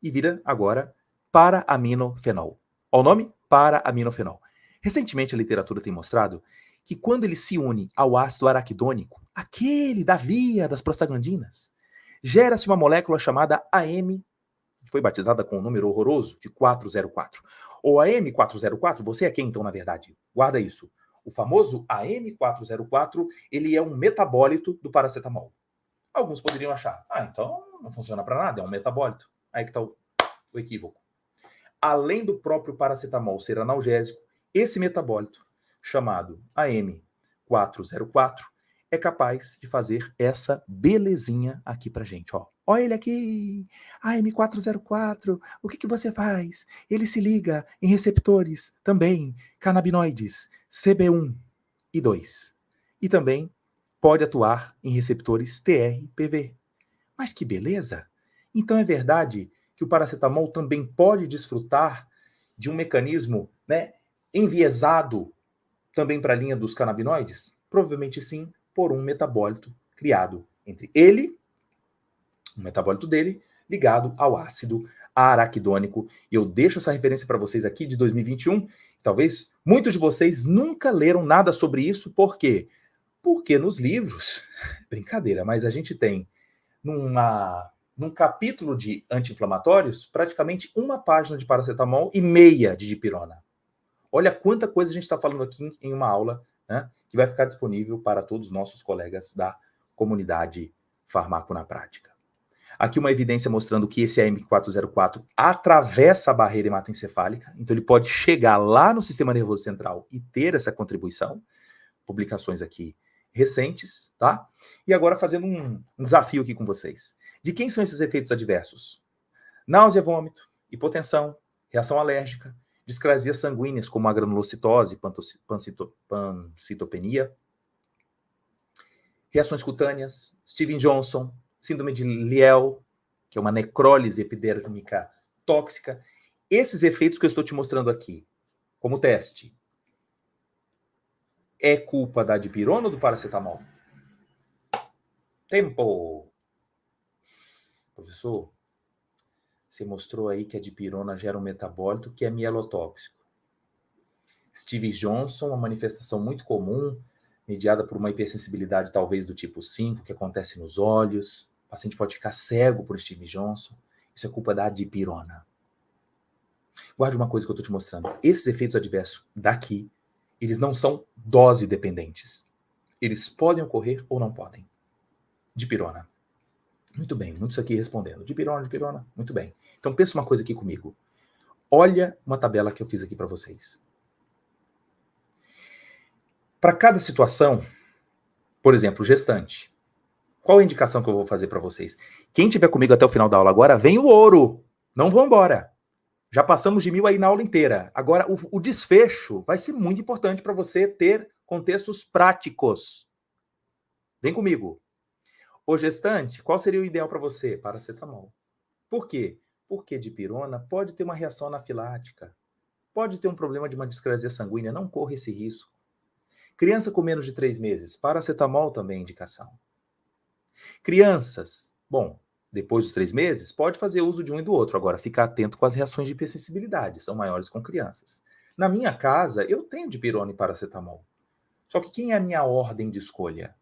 e vira agora para-aminofenol. Olha o nome? Para-aminofenol. Recentemente a literatura tem mostrado que quando ele se une ao ácido araquidônico, aquele da via das prostaglandinas, gera-se uma molécula chamada AM, que foi batizada com um número horroroso de 404. O AM404, você é quem então, na verdade? Guarda isso. O famoso AM404, ele é um metabólito do paracetamol. Alguns poderiam achar, então não funciona para nada, é um metabólito. Aí que está o equívoco. Além do próprio paracetamol ser analgésico, esse metabólito, chamado AM404, é capaz de fazer essa belezinha aqui pra gente, ó. Olha ele aqui, AM404, o que você faz? Ele se liga em receptores também, canabinoides, CB1 e 2. E também pode atuar em receptores TRPV. Mas que beleza! Então é verdade que o paracetamol também pode desfrutar de um mecanismo, né, enviesado também para a linha dos canabinoides? Provavelmente sim, por um metabólito criado entre ele, o metabólito dele, ligado ao ácido araquidônico. E eu deixo essa referência para vocês aqui de 2021. Talvez muitos de vocês nunca leram nada sobre isso. Por quê? Porque nos livros, brincadeira, mas a gente tem num capítulo de anti-inflamatórios, praticamente uma página de paracetamol e meia de dipirona. Olha quanta coisa a gente está falando aqui em uma aula, né, que vai ficar disponível para todos os nossos colegas da comunidade Farmaco na Prática. Aqui uma evidência mostrando que esse AM404 atravessa a barreira hematoencefálica, então ele pode chegar lá no sistema nervoso central e ter essa contribuição. Publicações aqui recentes, tá? E agora fazendo um desafio aqui com vocês. De quem são esses efeitos adversos? Náusea, vômito, hipotensão, reação alérgica, discrasias sanguíneas como a granulocitose, pancitopenia, reações cutâneas, Steven Johnson, síndrome de Lyell, que é uma necrólise epidérmica tóxica. Esses efeitos que eu estou te mostrando aqui, como teste, é culpa da dipirona ou do paracetamol? Tempo! Professor, você mostrou aí que a dipirona gera um metabólito que é mielotóxico. Stevie Johnson, uma manifestação muito comum, mediada por uma hipersensibilidade talvez do tipo 5, que acontece nos olhos. O paciente pode ficar cego por Stevie Johnson. Isso é culpa da dipirona. Guarde uma coisa que eu estou te mostrando. Esses efeitos adversos daqui, eles não são dose dependentes. Eles podem ocorrer ou não podem. Dipirona. Muito bem, muitos aqui respondendo. Dipirona, muito bem. Então pensa uma coisa aqui comigo. Olha uma tabela que eu fiz aqui para vocês. Para cada situação, por exemplo, gestante, qual a indicação que eu vou fazer para vocês? Quem estiver comigo até o final da aula agora, vem o ouro. Não vão embora. Já passamos de 1000 aí na aula inteira. Agora, o desfecho vai ser muito importante para você ter contextos práticos. Vem comigo. O gestante, qual seria o ideal para você? Paracetamol. Por quê? Porque dipirona pode ter uma reação anafilática. Pode ter um problema de uma discrasia sanguínea. Não corra esse risco. Criança com menos de 3 meses, paracetamol também é indicação. Crianças, bom, depois dos 3 meses, pode fazer uso de um e do outro. Agora, ficar atento com as reações de hipersensibilidade, são maiores com crianças. Na minha casa, eu tenho dipirona e paracetamol. Só que quem é a minha ordem de escolha?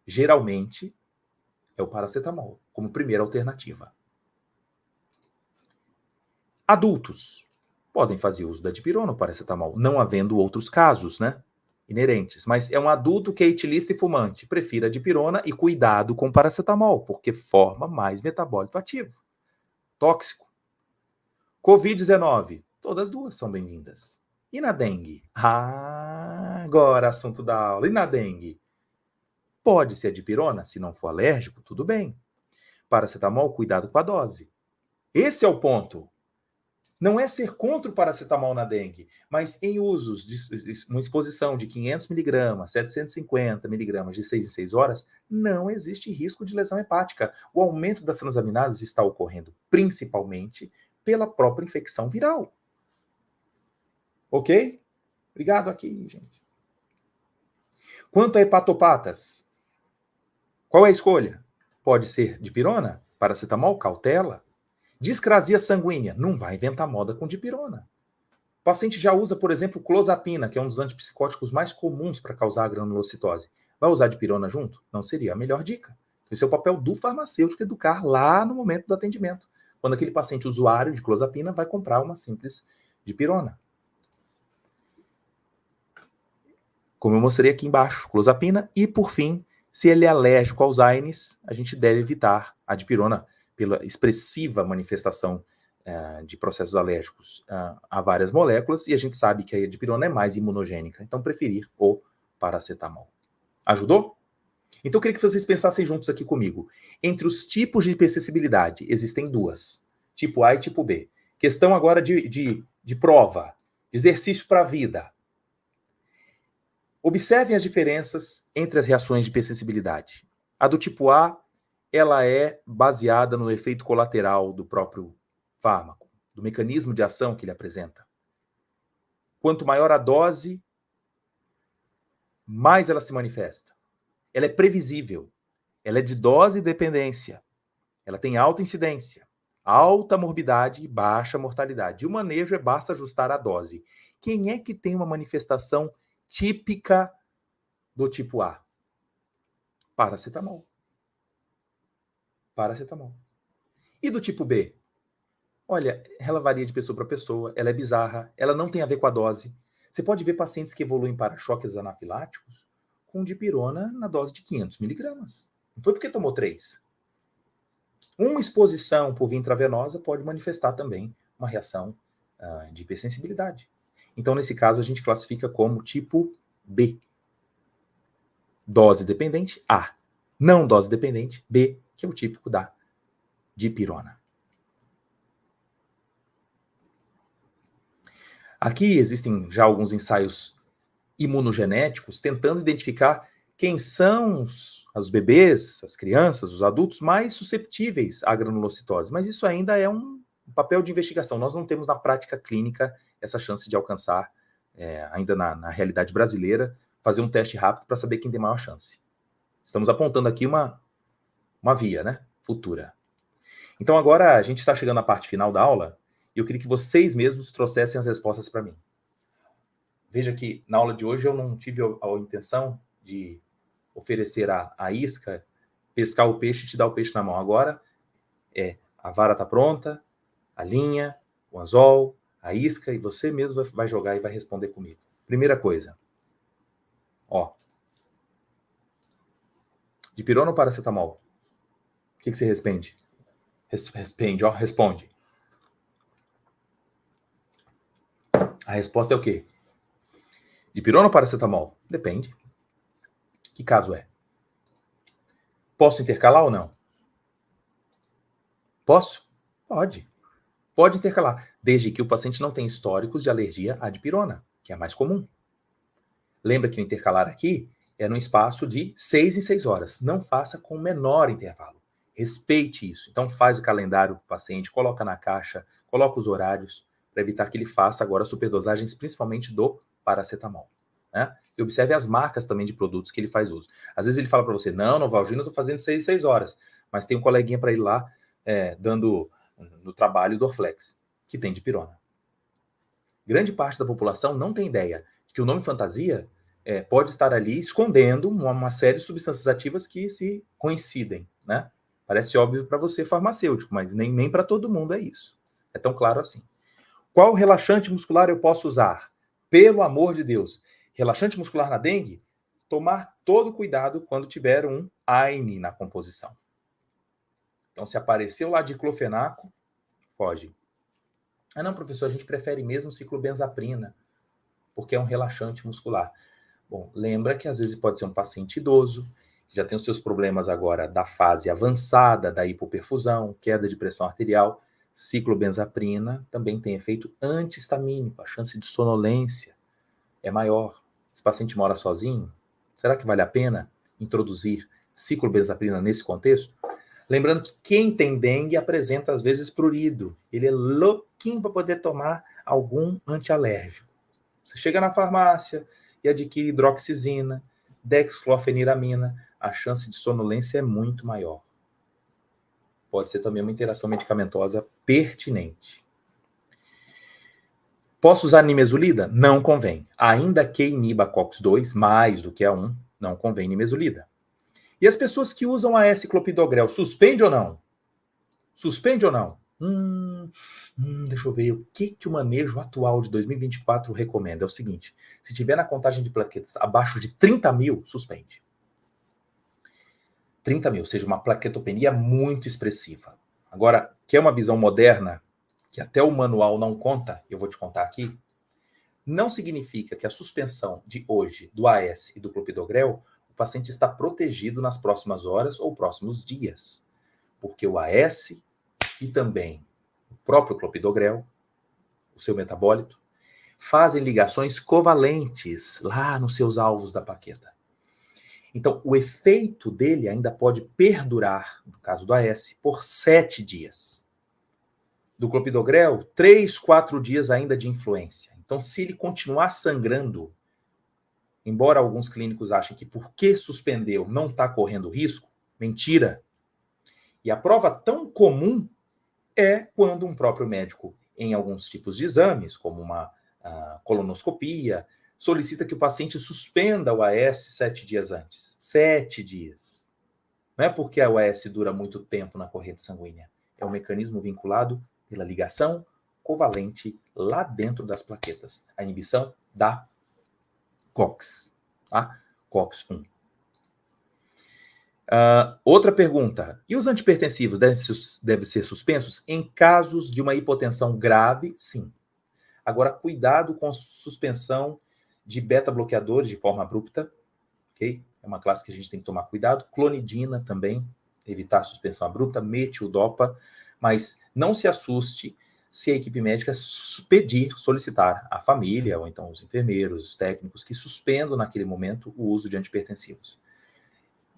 Geralmente, é o paracetamol, como primeira alternativa. Adultos podem fazer uso da dipirona ou paracetamol, não havendo outros casos, né? Inerentes, mas é um adulto que é etilista e fumante, prefira a dipirona e cuidado com o paracetamol, porque forma mais metabólito ativo. Tóxico. Covid-19, todas as duas são bem-vindas. E na dengue? Agora assunto da aula. E na dengue? Pode ser a dipirona, se não for alérgico, tudo bem. Paracetamol, cuidado com a dose. Esse é o ponto. Não é ser contra o paracetamol na dengue, mas em usos de uma exposição de 500 miligramas, 750 miligramas de 6 em 6 horas, não existe risco de lesão hepática. O aumento das transaminases está ocorrendo principalmente pela própria infecção viral. Ok? Obrigado aqui, gente. Quanto a hepatopatas, qual é a escolha? Pode ser dipirona, paracetamol, cautela. Discrasia sanguínea, não vai inventar moda com dipirona. O paciente já usa, por exemplo, clozapina, que é um dos antipsicóticos mais comuns para causar a granulocitose. Vai usar dipirona junto? Não seria a melhor dica. Esse é o papel do farmacêutico educar lá no momento do atendimento. Quando aquele paciente usuário de clozapina vai comprar uma simples dipirona. Como eu mostrei aqui embaixo, clozapina. E, por fim, se ele é alérgico aos AINES, a gente deve evitar a dipirona pela expressiva manifestação de processos alérgicos a várias moléculas, e a gente sabe que a dipirona é mais imunogênica, então preferir o paracetamol. Ajudou? Então eu queria que vocês pensassem juntos aqui comigo. Entre os tipos de hipersensibilidade, existem duas, tipo A e tipo B. Questão agora de prova, de exercício para a vida. Observem as diferenças entre as reações de hipersensibilidade. A do tipo A, ela é baseada no efeito colateral do próprio fármaco, do mecanismo de ação que ele apresenta. Quanto maior a dose, mais ela se manifesta. Ela é previsível. Ela é de dose e dependência. Ela tem alta incidência, alta morbidade e baixa mortalidade. E o manejo basta ajustar a dose. Quem é que tem uma manifestação típica do tipo A? Paracetamol. Paracetamol. E do tipo B? Olha, ela varia de pessoa para pessoa, ela é bizarra, ela não tem a ver com a dose. Você pode ver pacientes que evoluem para choques anafiláticos com dipirona na dose de 500 miligramas. Não foi porque tomou 3. Uma exposição por via intravenosa pode manifestar também uma reação de hipersensibilidade. Então, nesse caso, a gente classifica como tipo B. Dose dependente, A. Não dose dependente, B, que é o típico da dipirona. Aqui existem já alguns ensaios imunogenéticos tentando identificar quem são os bebês, as crianças, os adultos mais susceptíveis à granulocitose. Mas isso ainda é um papel de investigação. Nós não temos na prática clínica essa chance de alcançar, ainda na realidade brasileira, fazer um teste rápido para saber quem tem maior chance. Estamos apontando aqui uma via, né, futura. Então agora a gente está chegando à parte final da aula e eu queria que vocês mesmos trouxessem as respostas para mim. Veja que na aula de hoje eu não tive a intenção de oferecer a isca, pescar o peixe e te dar o peixe na mão. Agora a vara está pronta, a linha, o anzol, a isca, e você mesmo vai jogar e vai responder comigo. Primeira coisa. Dipirona ou paracetamol? O que você responde? Responde. A resposta é o quê? Dipirona ou paracetamol? Depende. Que caso é? Posso intercalar ou não? Posso? Pode. Pode intercalar, desde que o paciente não tenha históricos de alergia à dipirona, que é a mais comum. Lembra que o intercalar aqui é no espaço de 6 em 6 horas. Não faça com menor intervalo. Respeite isso. Então faz o calendário do paciente, coloca na caixa, coloca os horários, para evitar que ele faça agora superdosagens, principalmente do paracetamol. Né? E observe as marcas também de produtos que ele faz uso. Às vezes ele fala para você, não, Novalgina, eu estou fazendo 6 em 6 horas. Mas tem um coleguinha para ir lá dando no trabalho do Orflex, que tem dipirona. Grande parte da população não tem ideia de que o nome fantasia pode estar ali escondendo uma série de substâncias ativas que se coincidem, né? Parece óbvio para você, farmacêutico, mas nem para todo mundo é isso. É tão claro assim. Qual relaxante muscular eu posso usar? Pelo amor de Deus. Relaxante muscular na dengue? Tomar todo cuidado quando tiver um AINE na composição. Então, se apareceu lá diclofenaco, foge. Ah, não, professor, a gente prefere mesmo ciclobenzaprina, porque é um relaxante muscular. Bom, lembra que às vezes pode ser um paciente idoso, que já tem os seus problemas agora da fase avançada da hipoperfusão, queda de pressão arterial. Ciclobenzaprina também tem efeito antihistamínico, a chance de sonolência é maior. Esse paciente mora sozinho, será que vale a pena introduzir ciclobenzaprina nesse contexto? Lembrando que quem tem dengue apresenta às vezes prurido, ele é louquinho para poder tomar algum antialérgico. Você chega na farmácia e adquire hidroxizina, dexclofeniramina, a chance de sonolência é muito maior. pode ser também uma interação medicamentosa pertinente. Posso usar nimesulida? Não convém. Ainda que iniba COX-2 mais do que a 1, não convém nimesulida. E as pessoas que usam a S-clopidogrel, suspende ou não? Suspende ou não? Deixa eu ver. O que o manejo atual de 2024 recomenda? É o seguinte, se tiver na contagem de plaquetas abaixo de 30 mil, suspende. 30 mil, ou seja, uma plaquetopenia muito expressiva. Agora, quer uma visão moderna, que até o manual não conta, eu vou te contar aqui, não significa que a suspensão de hoje do AS e do clopidogrel, o paciente está protegido nas próximas horas ou próximos dias. Porque o AS e também o próprio clopidogrel, o seu metabólito, fazem ligações covalentes lá nos seus alvos da plaqueta. Então, o efeito dele ainda pode perdurar, no caso do AS, por 7 dias. Do clopidogrel, 3, 4 dias ainda de influência. Então, se ele continuar sangrando, embora alguns clínicos achem que porque suspendeu não está correndo risco, mentira. E a prova tão comum é quando um próprio médico, em alguns tipos de exames, como uma colonoscopia, solicita que o paciente suspenda o AS 7 dias antes. 7 dias. Não é porque a AS dura muito tempo na corrente sanguínea. É um mecanismo vinculado pela ligação covalente lá dentro das plaquetas. A inibição da COX. Tá? COX-1. Outra pergunta. E os antipertensivos devem ser suspensos? Em casos de uma hipotensão grave, sim. Agora, cuidado com a suspensão de beta-bloqueadores de forma abrupta. Okay? É uma classe que a gente tem que tomar cuidado. Clonidina também, evitar a suspensão abrupta. Metildopa. Mas não se assuste se a equipe médica solicitar à família, ou então os enfermeiros, os técnicos, que suspendam naquele momento o uso de antipertensivos.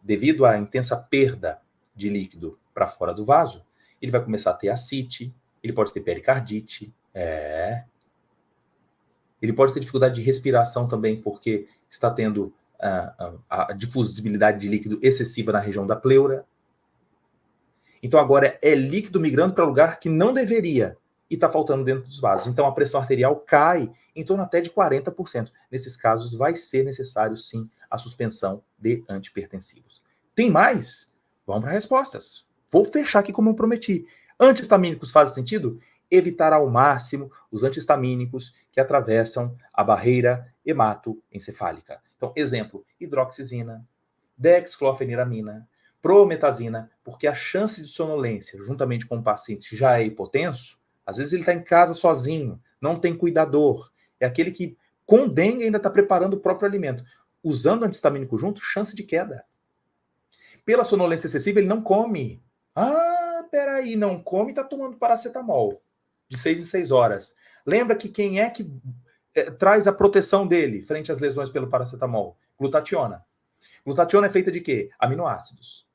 Devido à intensa perda de líquido para fora do vaso, ele vai começar a ter ascite, ele pode ter pericardite, ele pode ter dificuldade de respiração também, porque está tendo a difusibilidade de líquido excessiva na região da pleura. Então agora é líquido migrando para lugar que não deveria e está faltando dentro dos vasos. Então a pressão arterial cai em torno até de 40%. Nesses casos vai ser necessário sim a suspensão de antipertensivos. Tem mais? Vamos para respostas. Vou fechar aqui como eu prometi. Antihistamínicos fazem sentido? Evitar ao máximo os antihistamínicos que atravessam a barreira hematoencefálica. Então, exemplo, hidroxizina, dexclofeniramina, prometazina, porque a chance de sonolência, juntamente com o paciente que já é hipotenso, às vezes ele está em casa sozinho, não tem cuidador, é aquele que com dengue ainda está preparando o próprio alimento. Usando antihistamínico junto, chance de queda. Pela sonolência excessiva, ele não come. Peraí, não come e está tomando paracetamol de 6 em 6 horas. Lembra que quem é que traz a proteção dele frente às lesões pelo paracetamol? Glutationa. Glutationa é feita de quê? Aminoácidos.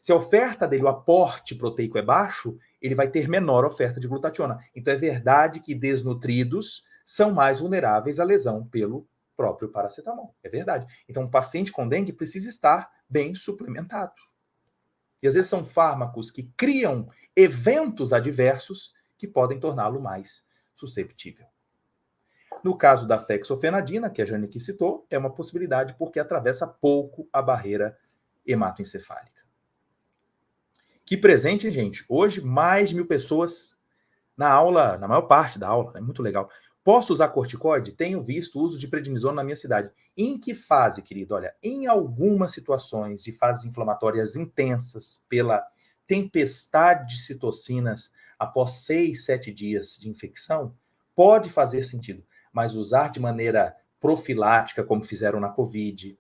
Se a oferta dele, o aporte proteico é baixo, ele vai ter menor oferta de glutationa. Então é verdade que desnutridos são mais vulneráveis à lesão pelo próprio paracetamol. É verdade. Então, um paciente com dengue precisa estar bem suplementado. E às vezes são fármacos que criam eventos adversos que podem torná-lo mais susceptível. No caso da fexofenadina, que a Jane aqui citou, é uma possibilidade porque atravessa pouco a barreira hematoencefálica. Que presente, gente. Hoje, mais de 1.000 pessoas na aula, na maior parte da aula. É muito legal. Posso usar corticoide? Tenho visto o uso de prednisona na minha cidade. Em que fase, querido? Olha, em algumas situações de fases inflamatórias intensas pela tempestade de citocinas após 6, 7 dias de infecção, pode fazer sentido. Mas usar de maneira profilática, como fizeram na Covid,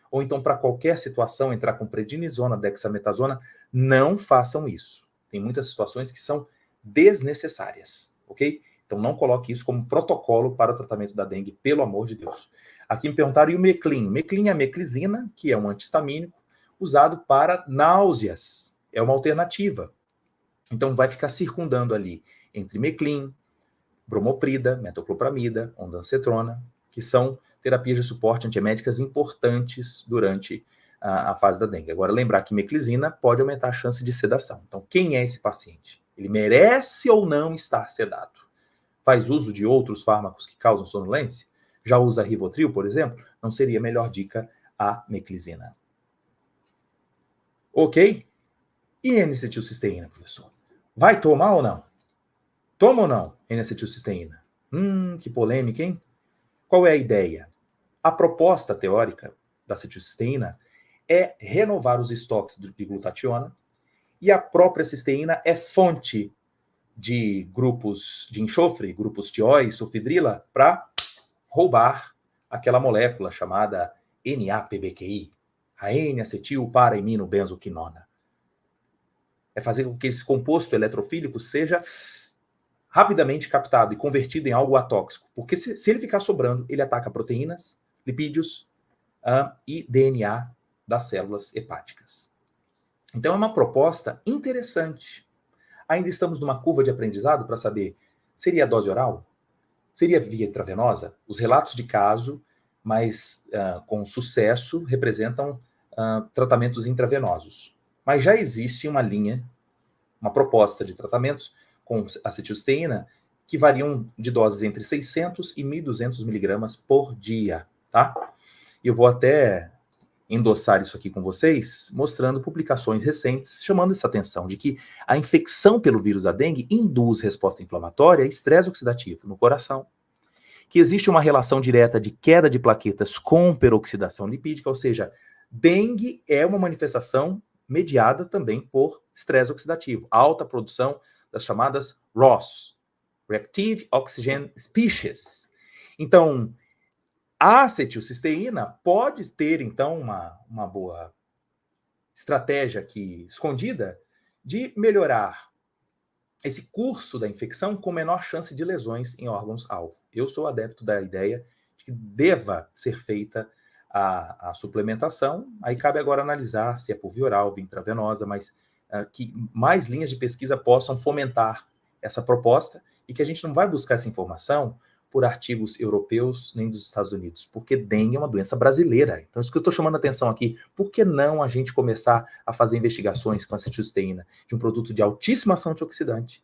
ou então para qualquer situação, entrar com prednisona, dexametasona, não façam isso. Tem muitas situações que são desnecessárias, ok? Então não coloque isso como protocolo para o tratamento da dengue, pelo amor de Deus. Aqui me perguntaram, e o Meclin? Meclin é a meclizina, que é um antihistamínico, usado para náuseas. É uma alternativa. Então vai ficar circundando ali entre Meclin, bromoprida, metoclopramida, ondansetrona, que são terapias de suporte antieméticas importantes durante a fase da dengue. Agora, lembrar que meclizina pode aumentar a chance de sedação. Então, quem é esse paciente? Ele merece ou não estar sedado? Faz uso de outros fármacos que causam sonolência? Já usa Rivotril, por exemplo? Não seria a melhor dica a meclizina. Ok? E N-acetilcisteína, professor? Vai tomar ou não? Toma ou não N-acetilcisteína? Que polêmica, hein? Qual é a ideia? A proposta teórica da acetilcisteína é renovar os estoques de glutationa, e a própria cisteína é fonte de grupos de enxofre, grupos tiol, sulfidrila, para roubar aquela molécula chamada NAPBQI, a N-acetil-para-iminobenzoquinona. É fazer com que esse composto eletrofílico seja rapidamente captado e convertido em algo atóxico, porque se ele ficar sobrando, ele ataca proteínas, lipídios e DNA das células hepáticas. Então é uma proposta interessante. Ainda estamos numa curva de aprendizado para saber, seria a dose oral? Seria via intravenosa? Os relatos de caso, mas com sucesso, representam tratamentos intravenosos. Mas já existe uma linha, uma proposta de tratamentos com acetilcisteína que variam de doses entre 600 e 1.200 miligramas por dia, tá? E eu vou até endossar isso aqui com vocês, mostrando publicações recentes, chamando essa atenção de que a infecção pelo vírus da dengue induz resposta inflamatória e estresse oxidativo no coração, que existe uma relação direta de queda de plaquetas com peroxidação lipídica, ou seja, dengue é uma manifestação mediada também por estresse oxidativo, alta produção das chamadas ROS, Reactive Oxygen Species. Então, a acetilcisteína pode ter, então, uma boa estratégia aqui escondida de melhorar esse curso da infecção com menor chance de lesões em órgãos-alvo. Eu sou adepto da ideia de que deva ser feita a suplementação, aí cabe agora analisar se é por via oral, via intravenosa, mas que mais linhas de pesquisa possam fomentar essa proposta e que a gente não vai buscar essa informação por artigos europeus nem dos Estados Unidos, porque dengue é uma doença brasileira. Então, isso que eu estou chamando a atenção aqui, por que não a gente começar a fazer investigações com acetilcisteína de um produto de altíssima ação antioxidante,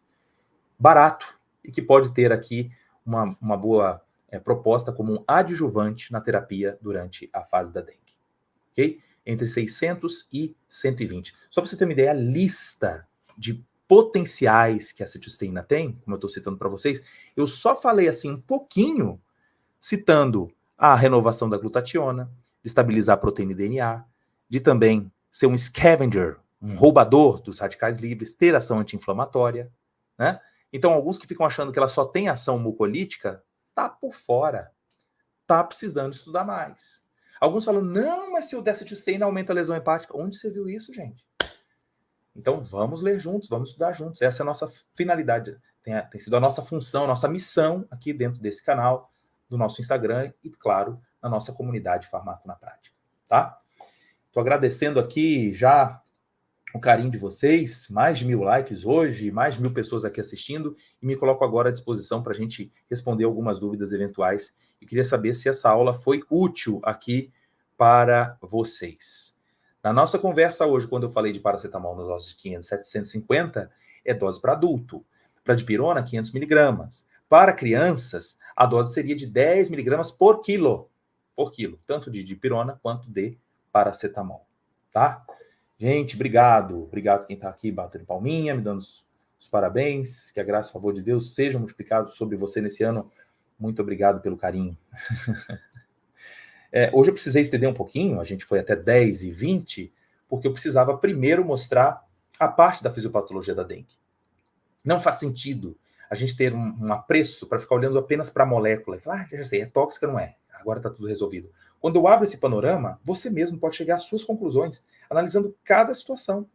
barato, e que pode ter aqui uma boa proposta como um adjuvante na terapia durante a fase da dengue. Ok? Entre 600 e 120. Só para você ter uma ideia, a lista de potenciais que a acetilcisteína tem, como eu estou citando para vocês, eu só falei assim um pouquinho, citando a renovação da glutationa, de estabilizar a proteína e DNA, de também ser um scavenger, um roubador dos radicais livres, ter ação anti-inflamatória, né? Então, alguns que ficam achando que ela só tem ação mucolítica, tá por fora, tá precisando estudar mais. Alguns falam, não, mas se eu der acetilcisteína aumenta a lesão hepática. Onde você viu isso, gente? Então, vamos ler juntos, vamos estudar juntos. Essa é a nossa finalidade, tem sido a nossa função, a nossa missão aqui dentro desse canal, do nosso Instagram e, claro, na nossa comunidade Farmaco na Prática, tá? Estou agradecendo aqui já o carinho de vocês, mais de 1.000 likes hoje, mais de 1.000 pessoas aqui assistindo, e me coloco agora à disposição para a gente responder algumas dúvidas eventuais. Eu queria saber se essa aula foi útil aqui para vocês. Na nossa conversa hoje, quando eu falei de paracetamol na dose de 500, 750, é dose para adulto. Para dipirona, 500 miligramas. Para crianças, a dose seria de 10 miligramas por quilo, tanto de dipirona quanto de paracetamol, tá? Gente, obrigado quem está aqui batendo palminha, me dando os parabéns, que a graça e o favor de Deus sejam multiplicados sobre você nesse ano. Muito obrigado pelo carinho. Hoje eu precisei estender um pouquinho, a gente foi até 10h20, porque eu precisava primeiro mostrar a parte da fisiopatologia da dengue. Não faz sentido a gente ter um apreço para ficar olhando apenas para a molécula e falar, já sei, é tóxica, não é? Agora está tudo resolvido. Quando eu abro esse panorama, você mesmo pode chegar às suas conclusões, analisando cada situação.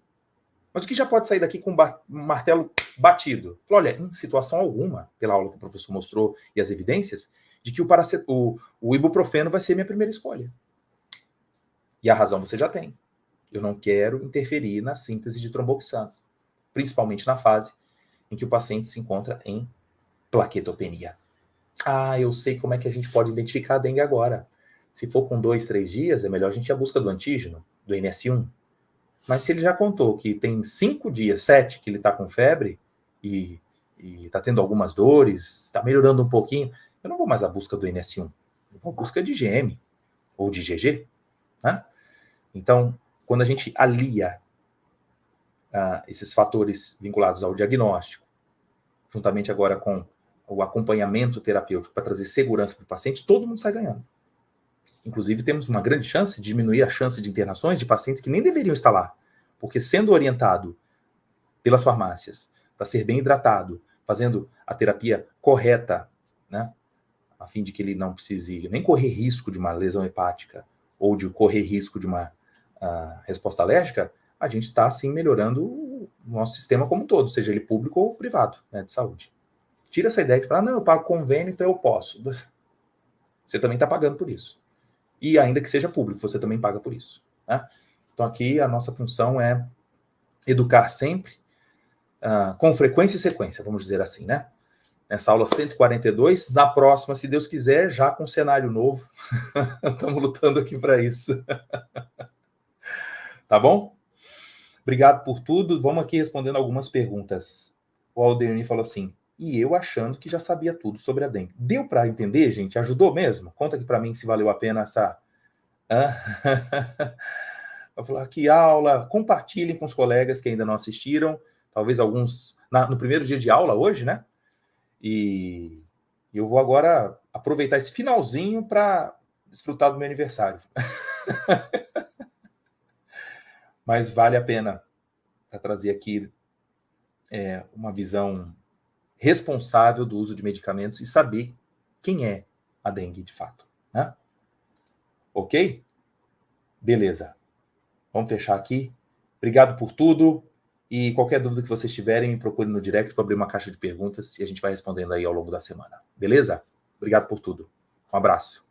Mas o que já pode sair daqui com um martelo batido? Fala, olha, em situação alguma, pela aula que o professor mostrou e as evidências, de que o ibuprofeno vai ser minha primeira escolha. E a razão você já tem. Eu não quero interferir na síntese de tromboxano, principalmente na fase em que o paciente se encontra em plaquetopenia. Eu sei como é que a gente pode identificar a dengue agora. Se for com 2, 3 dias, é melhor a gente ir à busca do antígeno. do NS1. Mas se ele já contou que tem 5 dias, 7, que ele está com febre e está tendo algumas dores, está melhorando um pouquinho, eu não vou mais à busca do NS1, eu vou à busca de IgM ou de IgG. Né? Então, quando a gente alia esses fatores vinculados ao diagnóstico, juntamente agora com o acompanhamento terapêutico para trazer segurança para o paciente, todo mundo sai ganhando. Inclusive, temos uma grande chance de diminuir a chance de internações de pacientes que nem deveriam estar lá, porque sendo orientado pelas farmácias para ser bem hidratado, fazendo a terapia correta, né, a fim de que ele não precise nem correr risco de uma lesão hepática ou de correr risco de uma resposta alérgica, a gente está, assim, melhorando o nosso sistema como um todo, seja ele público ou privado, né, de saúde. Tira essa ideia de falar, não, eu pago convênio, então eu posso. Você também está pagando por isso. E ainda que seja público, você também paga por isso. Né? Então aqui a nossa função é educar sempre, com frequência e sequência, vamos dizer assim, né? Nessa aula 142, na próxima, se Deus quiser, já com cenário novo. Estamos lutando aqui para isso. Tá bom? Obrigado por tudo. Vamos aqui respondendo algumas perguntas. O Aldeir falou assim, e eu achando que já sabia tudo sobre a dengue. Deu para entender, gente? Ajudou mesmo? Conta aqui para mim se valeu a pena essa... Eu vou falar, que aula, compartilhem com os colegas que ainda não assistiram, talvez alguns no primeiro dia de aula hoje, né? E eu vou agora aproveitar esse finalzinho para desfrutar do meu aniversário. Mas vale a pena para trazer aqui uma visão responsável do uso de medicamentos e saber quem é a dengue de fato. Né? Ok? Beleza. Vamos fechar aqui. Obrigado por tudo. E qualquer dúvida que vocês tiverem, me procurem no direct para abrir uma caixa de perguntas e a gente vai respondendo aí ao longo da semana. Beleza? Obrigado por tudo. Um abraço.